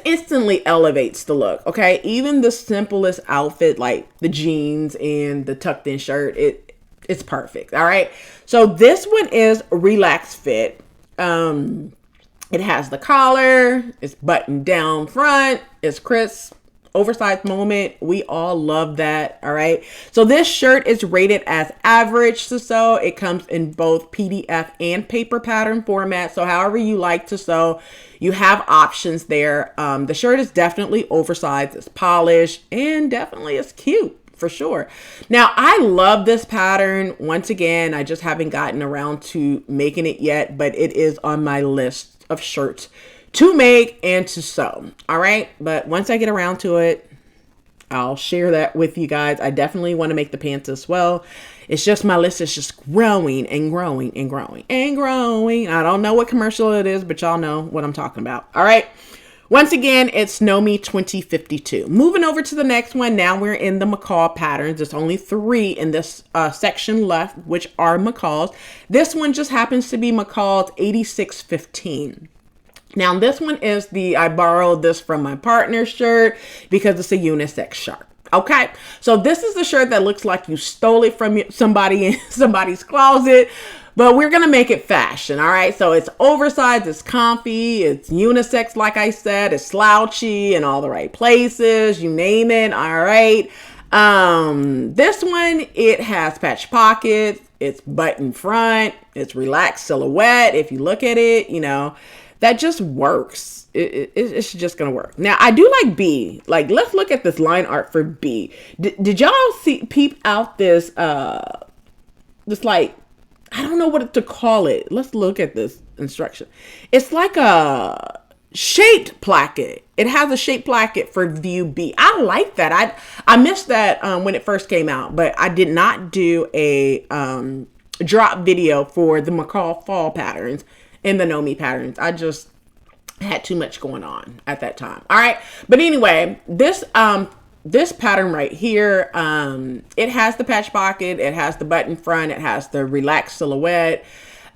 instantly elevates the look. Okay, even the simplest outfit like the jeans and the tucked in shirt, it's perfect. All right. So this one is relaxed fit. It has the collar. It's buttoned down front. It's crisp. oversized moment. We all love that. All right. So this shirt is rated as average to sew. It comes in both PDF and paper pattern format. So however you like to sew, you have options there. The shirt is definitely oversized. It's polished and definitely it's cute. For sure. Now, I love this pattern. Once again, I just haven't gotten around to making it yet, but it is on my list of shirts to make and to sew. All right. But once I get around to it, I'll share that with you guys. I definitely want to make the pants as well. It's just my list is just growing and growing and growing and growing. I don't know what commercial it is, but y'all know what I'm talking about. All right. Once again, it's KnowMe 2052. Moving over to the next one. Now we're in the McCall patterns. There's only 3 in this section left, which are McCall's. This one just happens to be McCall's 8615. Now this one is I borrowed this from my partner's shirt because it's a unisex shirt. Okay, so this is the shirt that looks like you stole it from somebody in somebody's closet, but we're gonna make it fashion. All right, so it's oversized, it's comfy, it's unisex, like I said, it's slouchy in all the right places, you name it. All right, this one, it has patch pockets, it's button front, it's relaxed silhouette. If you look at it, you know, that just works. It's just gonna work. Now I do like B. Like, let's look at this line art for B. Did y'all peep out this this, like, I don't know what to call it. Let's look at this instruction. It's like a shaped placket. It has a shaped placket for view B. I like that. I missed that when it first came out, but I did not do a drop video for the McCall fall patterns and the KnowMe patterns. I just had too much going on at that time. All right. But anyway, this pattern right here, it has the patch pocket, it has the button front, it has the relaxed silhouette.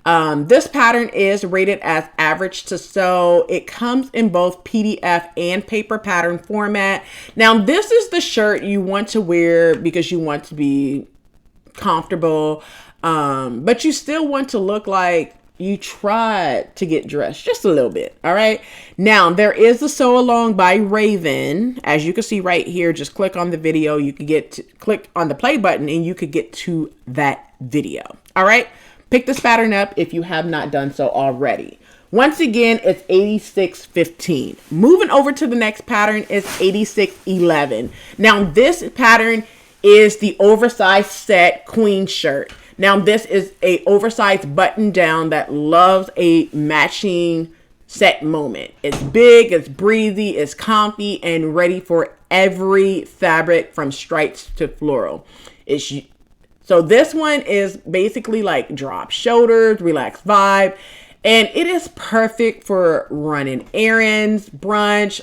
This pattern is rated as average to sew. It comes in both PDF and paper pattern format. Now, this is the shirt you want to wear because you want to be comfortable, but you still want to look like you tried to get dressed just a little bit. All right. Now there is the sew along by Raven. As you can see right here, just click on the video. You can click on the play button and you could get to that video. All right. Pick this pattern up if you have not done so already. Once again, it's 8615. Moving over to the next pattern is 8611. Now this pattern is the oversized set queen shirt. Now, this is a oversized button down that loves a matching set moment. It's big, it's breezy, it's comfy, and ready for every fabric from stripes to floral. So this one is basically like drop shoulders, relaxed vibe, and it is perfect for running errands, brunch,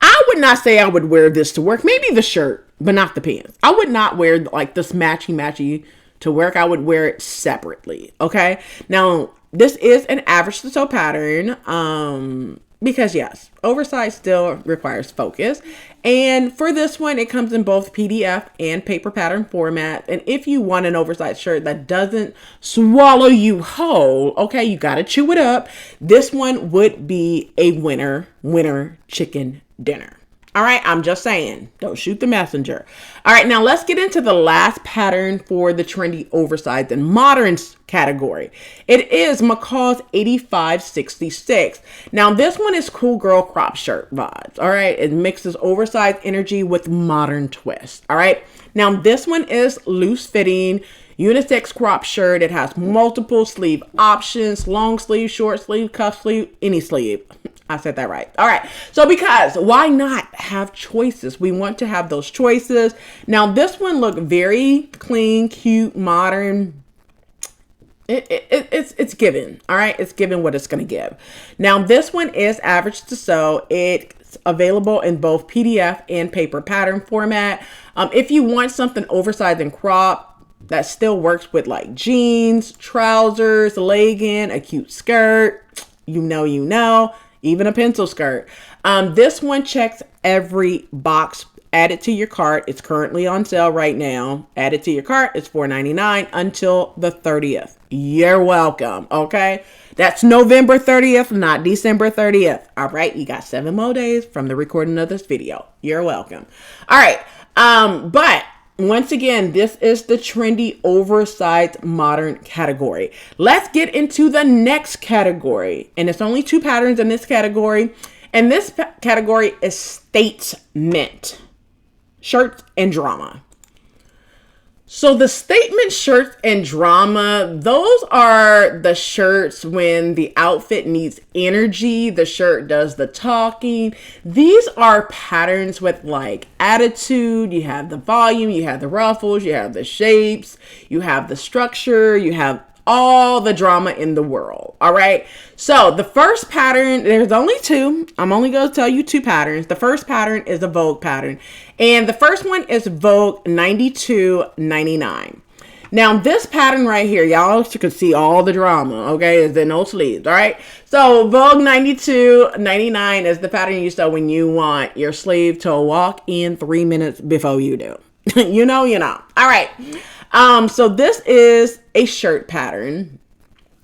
I would not say I would wear this to work. Maybe the shirt, but not the pants. I would not wear like this matchy to work. I would wear it separately. Okay. Now this is an average to sew pattern. Because yes, oversized still requires focus. And for this one, it comes in both PDF and paper pattern format. And if you want an oversized shirt that doesn't swallow you whole, okay, you got to chew it up. This one would be a winner chicken dinner. All right, I'm just saying, don't shoot the messenger. All right, now let's get into the last pattern for the trendy oversized and moderns category. It is McCall's 8566. Now this one is cool girl crop shirt vibes. All right, it mixes oversized energy with modern twist. All right, now this one is loose fitting unisex crop shirt. It has multiple sleeve options: long sleeve, short sleeve, cuff sleeve, any sleeve. I said that right. All right. So because why not have choices? We want to have those choices. Now this one look very clean, cute, modern. It's given. All right. It's given what it's going to give. Now this one is average to sew. It's available in both PDF and paper pattern format. If you want something oversized and crop that still works with like jeans, trousers, legging, a cute skirt, you know, even a pencil skirt. This one checks every box Add it to your cart. It's currently on sale right now. Add it to your cart. It's $4.99 until the 30th. You're welcome. Okay. That's November 30th, not December 30th. All right. You got 7 more days from the recording of this video. You're welcome. All right. But once again, this is the trendy oversized modern category. Let's get into the next category. And it's only 2 patterns in this category. And this category is statement shirts and drama. So the statement shirts and drama, those are the shirts when the outfit needs energy, the shirt does the talking. These are patterns with like attitude. You have the volume, you have the ruffles, you have the shapes, you have the structure, you have all the drama in the world. All right. So the first pattern, there's only 2. I'm only going to tell you 2 patterns. The first pattern is a Vogue pattern. And the first one is Vogue 92.99. Now this pattern right here, y'all can see all the drama. Okay. Is there no sleeves? All right. So Vogue 92.99 is the pattern you sew when you want your sleeve to walk in 3 minutes before you do. you know. All right. So this is a shirt pattern.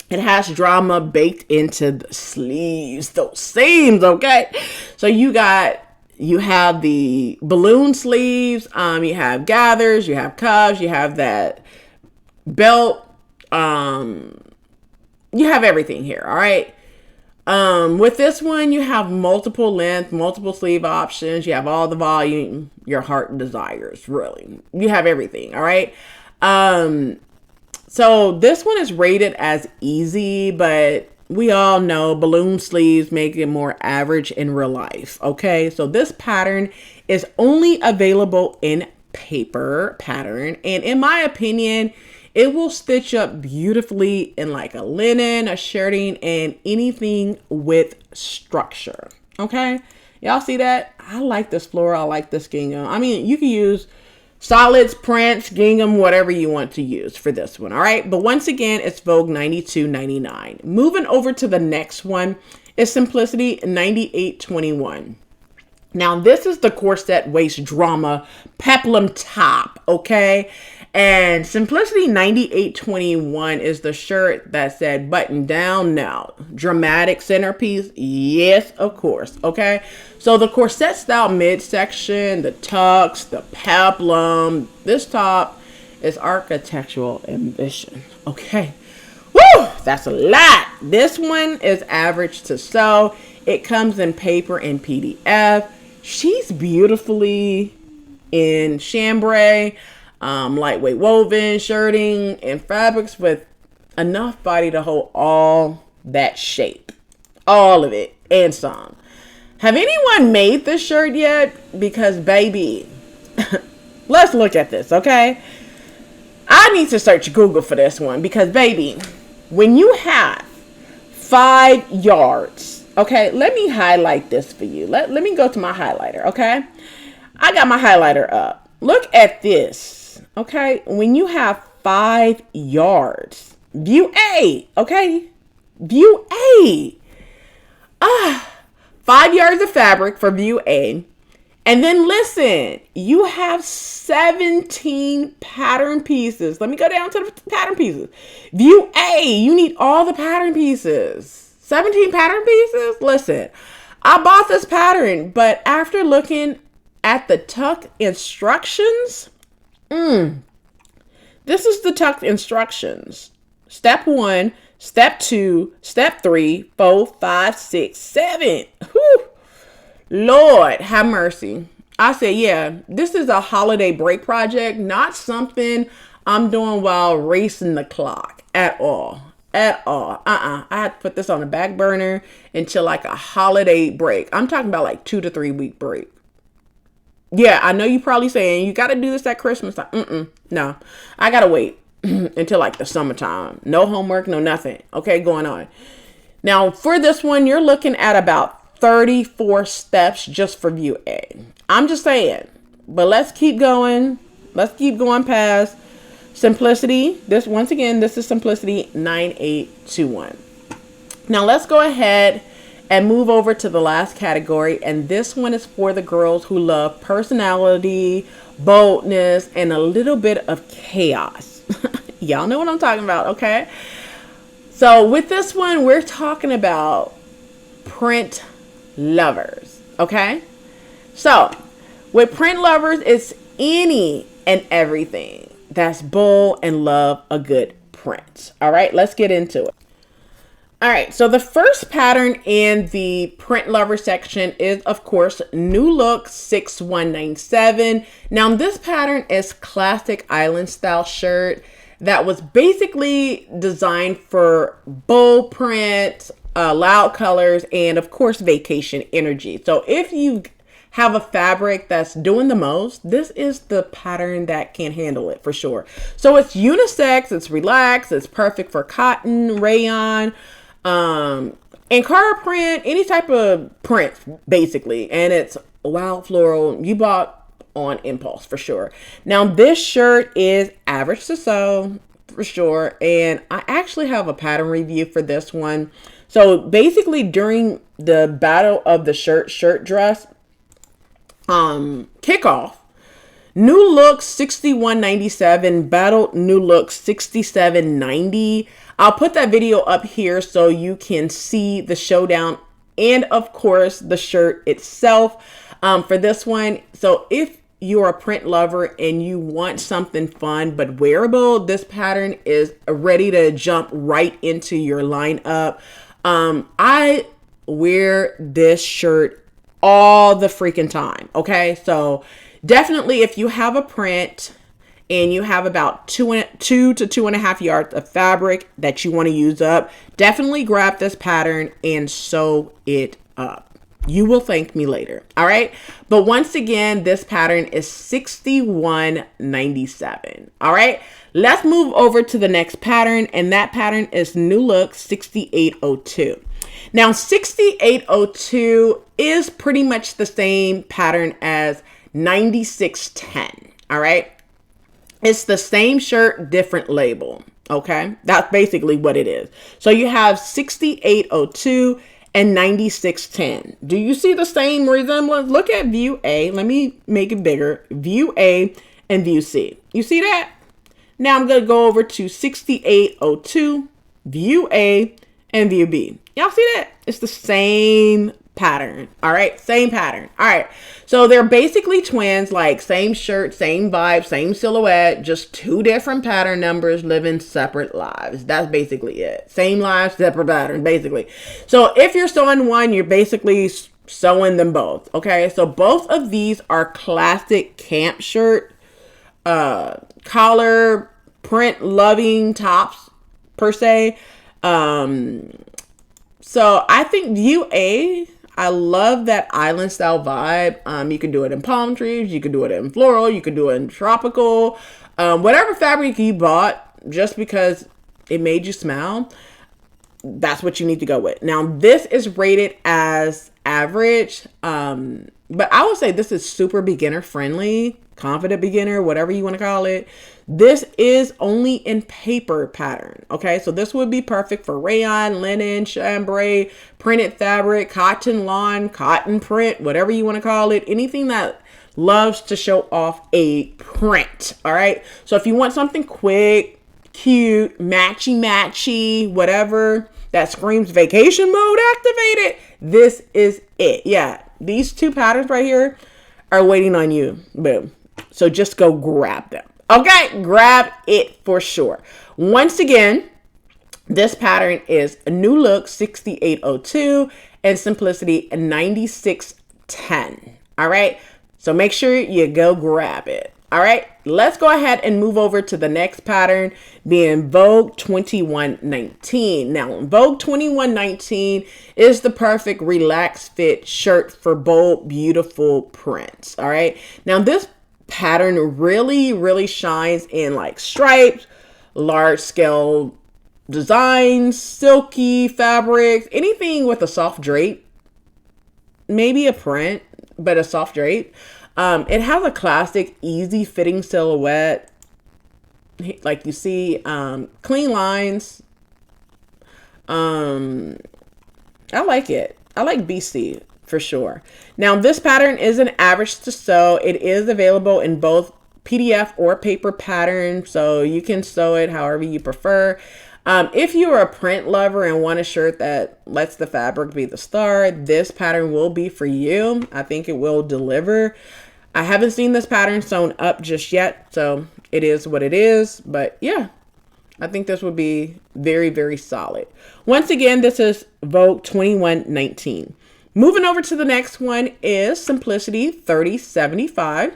It has drama baked into the sleeves, those seams, okay? So you have the balloon sleeves, you have gathers, you have cuffs, you have that belt, you have everything here, all right? With this one, you have multiple length, multiple sleeve options. You have all the volume your heart desires, really. You have everything, all right? So this one is rated as easy, but we all know balloon sleeves make it more average in real life. Okay. So this pattern is only available in paper pattern. And in my opinion, it will stitch up beautifully in like a linen, a shirting, and anything with structure. Okay. Y'all see that? I like this floral. I like this gingham. I mean, you can use solids, prints, gingham, whatever you want to use for this one. All right. But once again, it's Vogue 92.99. Moving over to the next one is Simplicity 98.21. Now, this is the corset waist drama peplum top. Okay. And Simplicity 98.21 is the shirt that said button down now. Dramatic centerpiece. Yes, of course. Okay. So the corset style midsection, the tucks, the peplum. This top is architectural ambition. Okay. Woo! That's a lot. This one is average to sew. It comes in paper and PDF. She's beautifully in chambray. Lightweight woven, shirting, and fabrics with enough body to hold all that shape. All of it and some. Have anyone made this shirt yet? Because baby, let's look at this, okay? I need to search Google for this one because baby, when you have 5 yards, okay, let me highlight this for you. Let me go to my highlighter, okay? I got my highlighter up. Look at this. Okay, when you have 5 yards, view A, okay, view A, 5 yards of fabric for view A, and then listen, you have 17 pattern pieces. Let me go down to the pattern pieces. View A, you need all the pattern pieces. 17 pattern pieces. Listen, I bought this pattern, but after looking at the tuck instructions, this is the tuck instructions. Step 1, step 2, step 3, 4, 5, 6, 7. Whew. Lord have mercy. I said, yeah, this is a holiday break project, not something I'm doing while racing the clock at all. At all. I had to put this on the back burner until like a holiday break. I'm talking about like 2 to 3 week break. Yeah, I know you probably saying you got to do this at Christmas time. No, I got to wait until like the summertime. No homework, no nothing. Okay, going on. Now for this one, you're looking at about 34 steps just for view A. I'm just saying, but let's keep going. Let's keep going past Simplicity. This is Simplicity 9821. Now let's go ahead and move over to the last category. And this one is for the girls who love personality, boldness, and a little bit of chaos. Y'all know what I'm talking about, okay? So with this one, we're talking about print lovers, okay? So with print lovers, it's any and everything that's bold and love a good print. All right, let's get into it. All right, so the first pattern in the print lover section is, of course, New Look 6197. Now, this pattern is classic island style shirt that was basically designed for bold print, loud colors, and of course, vacation energy. So if you have a fabric that's doing the most, this is the pattern that can handle it for sure. So it's unisex, it's relaxed, it's perfect for cotton, rayon, and card print, any type of print basically. And it's wild floral. You bought on impulse for sure. Now this shirt is average to sew for sure. And I actually have a pattern review for this one. So basically during the battle of the shirt dress, kickoff, New Look 6197 battled New Look 6790. I'll put that video up here so you can see the showdown and of course the shirt itself for this one. So if you're a print lover and you want something fun but wearable, this pattern is ready to jump right into your lineup. I wear this shirt all the freaking time. Okay, so definitely if you have a print and you have about 2 to 2.5 yards of fabric that you want to use up, definitely grab this pattern and sew it up. You will thank me later. All right. But once again, this pattern is 6197. All right. Let's move over to the next pattern. And that pattern is New Look 6802. Now, 6802 is pretty much the same pattern as 9610. All right. It's the same shirt, different label. Okay. That's basically what it is. So you have 6802 and 9610. Do you see the same resemblance? Look at view A. Let me make it bigger. View A and view C. You see that? Now I'm going to go over to 6802, view A and view B. Y'all see that? It's the same pattern. All right. Same pattern. All right. So they're basically twins, like same shirt, same vibe, same silhouette, just two different pattern numbers living separate lives. That's basically it. Same lives, separate pattern, basically. So if you're sewing one, you're basically sewing them both. Okay. So both of these are classic camp shirt, collar print loving tops per se. So I think view A, I love that island style vibe. You can do it in palm trees. You can do it in floral. You can do it in tropical. Whatever fabric you bought, just because it made you smile, that's what you need to go with. Now, this is rated as average. But I would say this is super beginner friendly, confident beginner, whatever you want to call it. This is only in paper pattern. Okay, so this would be perfect for rayon, linen, chambray, printed fabric, cotton lawn, cotton print, whatever you want to call it. Anything that loves to show off a print. All right, so if you want something quick, cute, matchy, whatever that screams vacation mode activated, this is it. Yeah, these two patterns right here are waiting on you. Boom. So just go grab them. Okay, grab it for sure. Once again, this pattern is New Look 6802 and Simplicity 9610. All right, so make sure you go grab it. All right, let's go ahead and move over to the next pattern, being Vogue 2119. Now, Vogue 2119 is the perfect relaxed fit shirt for bold, beautiful prints. All right, now this pattern really shines in like stripes, large scale designs, silky fabrics, anything with a soft drape, maybe a print, but a soft drape. It has a classic easy fitting silhouette, like you see, clean lines. I like it. I like BC for sure. Now this pattern is an average to sew. It is available in both PDF or paper pattern, so you can sew it however you prefer. If you are a print lover and want a shirt that lets the fabric be the star, this pattern will be for you. I think it will deliver. I haven't seen this pattern sewn up just yet, so it is what it is. But yeah, I think this would be very, very solid. Once again, this is Vogue 2119. Moving over to the next one is Simplicity 3075.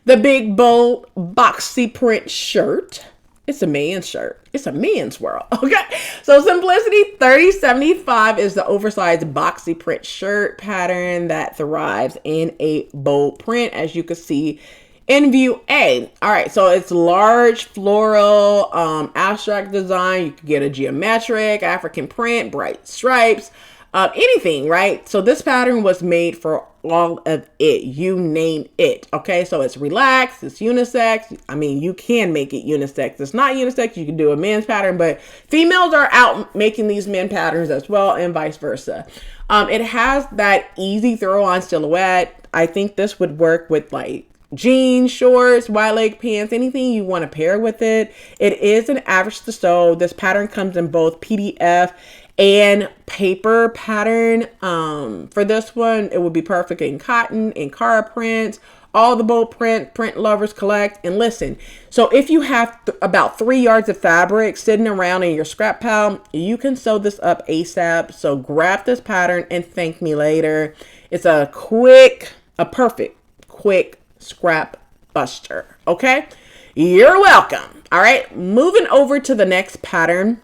The big, bold, boxy print shirt. It's a man's shirt. It's a man's world. Okay. So Simplicity 3075 is the oversized boxy print shirt pattern that thrives in a bold print, as you can see in view A. All right. So it's large floral, abstract design. You can get a geometric, African print, bright stripes, anything, right? So this pattern was made for all of it. You name it. Okay. So it's relaxed. It's unisex. I mean, you can make it unisex. It's not unisex. You can do a men's pattern, but females are out making these men patterns as well, and vice versa. It has that easy throw on silhouette. I think this would work with like jeans, shorts, wide leg pants, anything you want to pair with it. It is an average to sew. This pattern comes in both PDF and paper pattern. For this one, it would be perfect in cotton, in Cara print, all the bold print lovers collect. And listen, so if you have about 3 yards of fabric sitting around in your scrap pile, you can sew this up ASAP. So grab this pattern and thank me later. It's a perfect quick scrap buster. Okay, you're welcome. All right, moving over to the next pattern,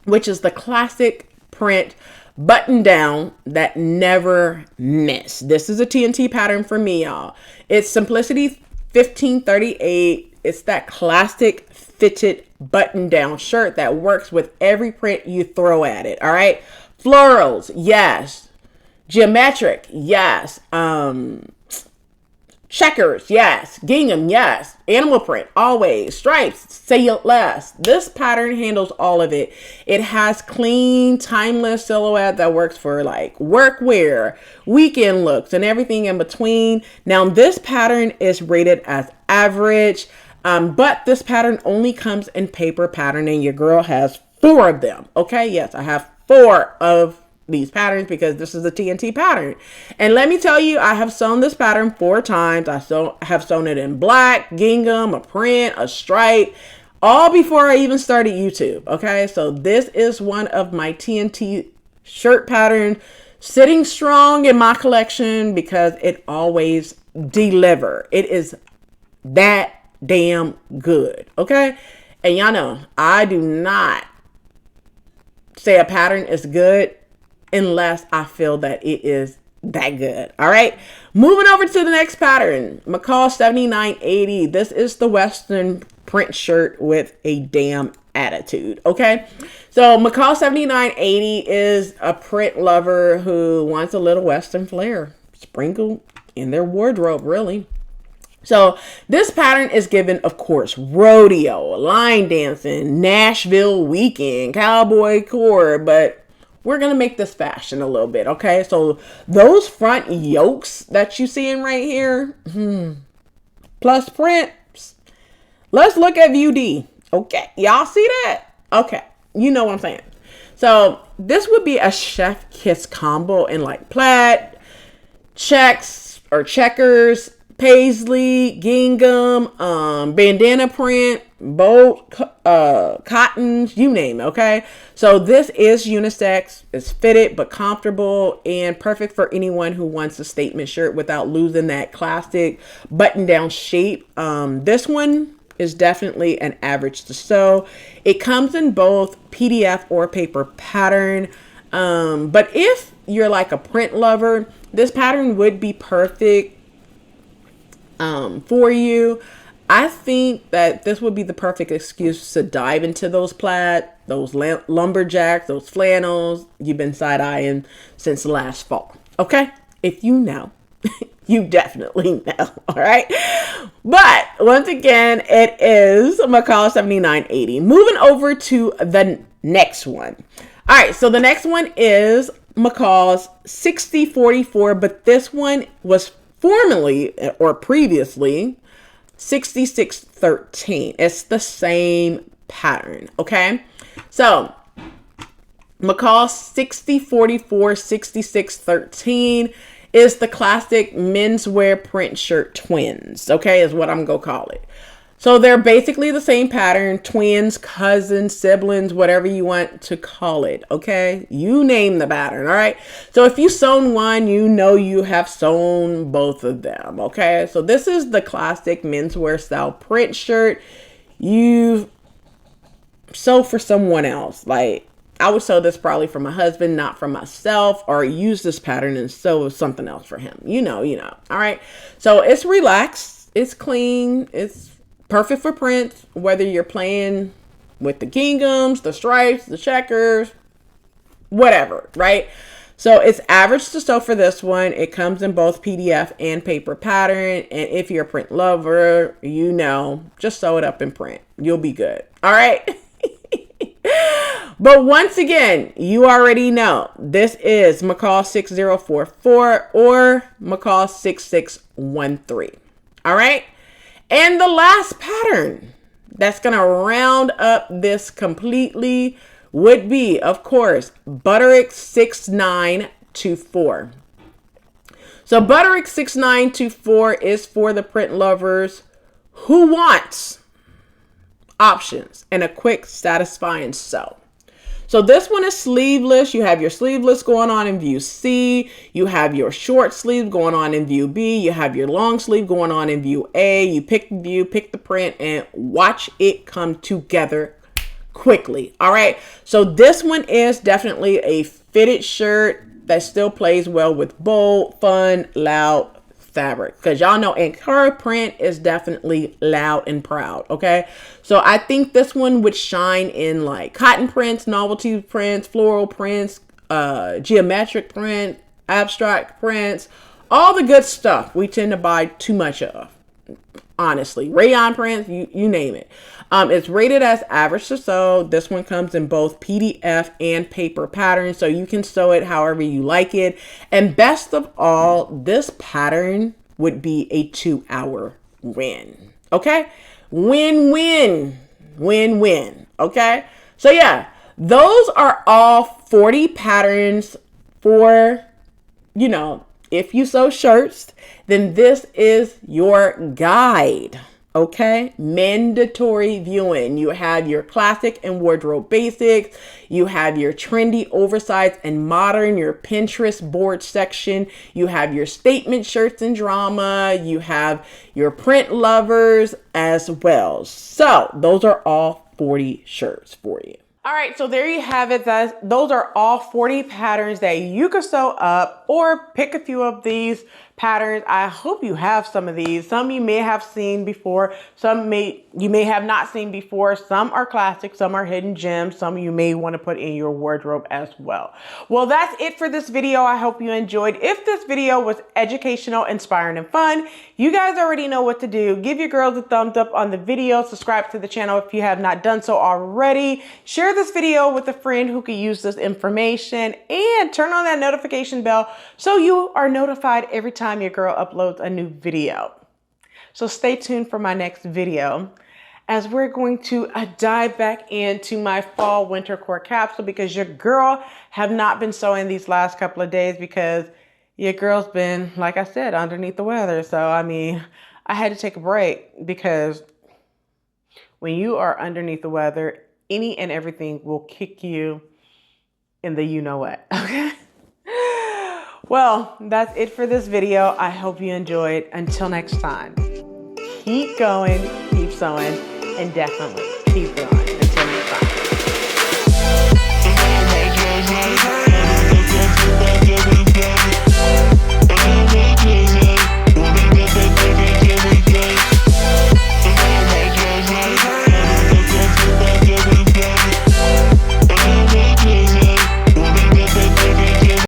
which is the classic print button down that never miss. This is a TNT pattern for me, y'all. It's Simplicity 1538. It's that classic fitted button down shirt that works with every print you throw at it. All right, florals, yes. Geometric, yes. Checkers, yes. Gingham, yes. Animal print, always. Stripes, say it less. This pattern handles all of it. It has clean, timeless silhouette that works for like workwear, weekend looks, and everything in between. Now, this pattern is rated as average, but this pattern only comes in paper pattern, and your girl has 4 of them. Okay, yes, I have 4 of these patterns because this is a TNT pattern. And let me tell you, I have sewn this pattern 4 times. I have sewn it in black, gingham, a print, a stripe, all before I even started YouTube. Okay, so this is one of my TNT shirt patterns sitting strong in my collection because it always delivers. It is that damn good. Okay, and y'all know I do not say a pattern is good unless I feel that it is that good. All right, moving over to the next pattern, McCall 7980. This is the Western print shirt with a damn attitude. Okay, so McCall 7980 is a print lover who wants a little Western flair sprinkled in their wardrobe, really. So this pattern is given, of course, rodeo, line dancing, Nashville weekend, cowboy core, but we're going to make this fashion a little bit. Okay. So those front yokes that you seeing right here, plus prints. Let's look at view D. Okay. Y'all see that? Okay. You know what I'm saying? So this would be a chef kiss combo in like plaid, checks or checkers, paisley, gingham, bandana print, bold cottons, you name it. Okay, so this is unisex. It's fitted but comfortable and perfect for anyone who wants a statement shirt without losing that classic button down shape. This one is definitely an average to sew. It comes in both PDF or paper pattern, but if you're like a print lover, this pattern would be perfect for you. I think that this would be the perfect excuse to dive into those plaid, those lumberjacks, those flannels you've been side-eyeing since last fall. Okay, if you know, you definitely know. All right, but once again, it is McCall 7980. Moving over to the next one. All right, so the next one is McCall's 6044, but this one was formerly or previously 6613. It's the same pattern, okay? So McCall 6044 6613 is the classic menswear print shirt twins, okay, is what I'm gonna call it. So they're basically the same pattern, twins, cousins, siblings, whatever you want to call it, okay? You name the pattern, all right? So if you sewn one, you know you have sewn both of them, okay? So this is the classic menswear style print shirt you sew for someone else. Like, I would sew this probably for my husband, not for myself, or use this pattern and sew something else for him. You know, all right? So it's relaxed, it's clean, it's perfect for prints, whether you're playing with the ginghams, the stripes, the checkers, whatever, right? So it's average to sew for this one. It comes in both PDF and paper pattern. And if you're a print lover, you know, just sew it up in print. You'll be good. All right. But once again, you already know this is McCall 6044 or McCall 6613. All right. And the last pattern that's going to round up this completely would be, of course, Butterick 6924. So Butterick 6924 is for the print lovers who wants options and a quick, satisfying sew. So this one is sleeveless. You have your sleeveless going on in view C. You have your short sleeve going on in view B. You have your long sleeve going on in view A. You pick the view, pick the print, and watch it come together quickly. All right. So this one is definitely a fitted shirt that still plays well with bold, fun, loud fabric, because y'all know Ankara print is definitely loud and proud. Okay, so I think this one would shine in like cotton prints, novelty prints, floral prints, geometric print, abstract prints, all the good stuff we tend to buy too much of, honestly. Rayon prints, you name it. It's rated as average to sew. This one comes in both PDF and paper patterns, so you can sew it however you like it. And best of all, this pattern would be a 2-hour win. Okay? Win-win. Win-win. Okay? So yeah, those are all 40 patterns for, you know, if you sew shirts, then this is your guide. Okay, mandatory viewing. You have your classic and wardrobe basics. You have your trendy, oversized, and modern, your Pinterest board section. You have your statement shirts and drama. You have your print lovers as well. So those are all 40 shirts for you. All right, so there you have it. Those are all 40 patterns that you can sew up, or pick a few of these patterns. I hope you have some of these. Some you may have seen before. Some you may have not seen before. Some are classic. Some are hidden gems. Some you may want to put in your wardrobe as well. Well, that's it for this video. I hope you enjoyed. If this video was educational, inspiring, and fun, you guys already know what to do. Give your girls a thumbs up on the video. Subscribe to the channel if you have not done so already. Share this video with a friend who could use this information, and turn on that notification bell so you are notified every time your girl uploads a new video. So stay tuned for my next video, as we're going to dive back into my fall winter core capsule, because your girl have not been sewing these last couple of days because your girl's been, like I said, underneath the weather. So I mean, I had to take a break, because when you are underneath the weather, any and everything will kick you in the you know what. Okay. Well, that's it for this video. I hope you enjoyed. Until next time, keep going, keep sewing, and definitely keep going.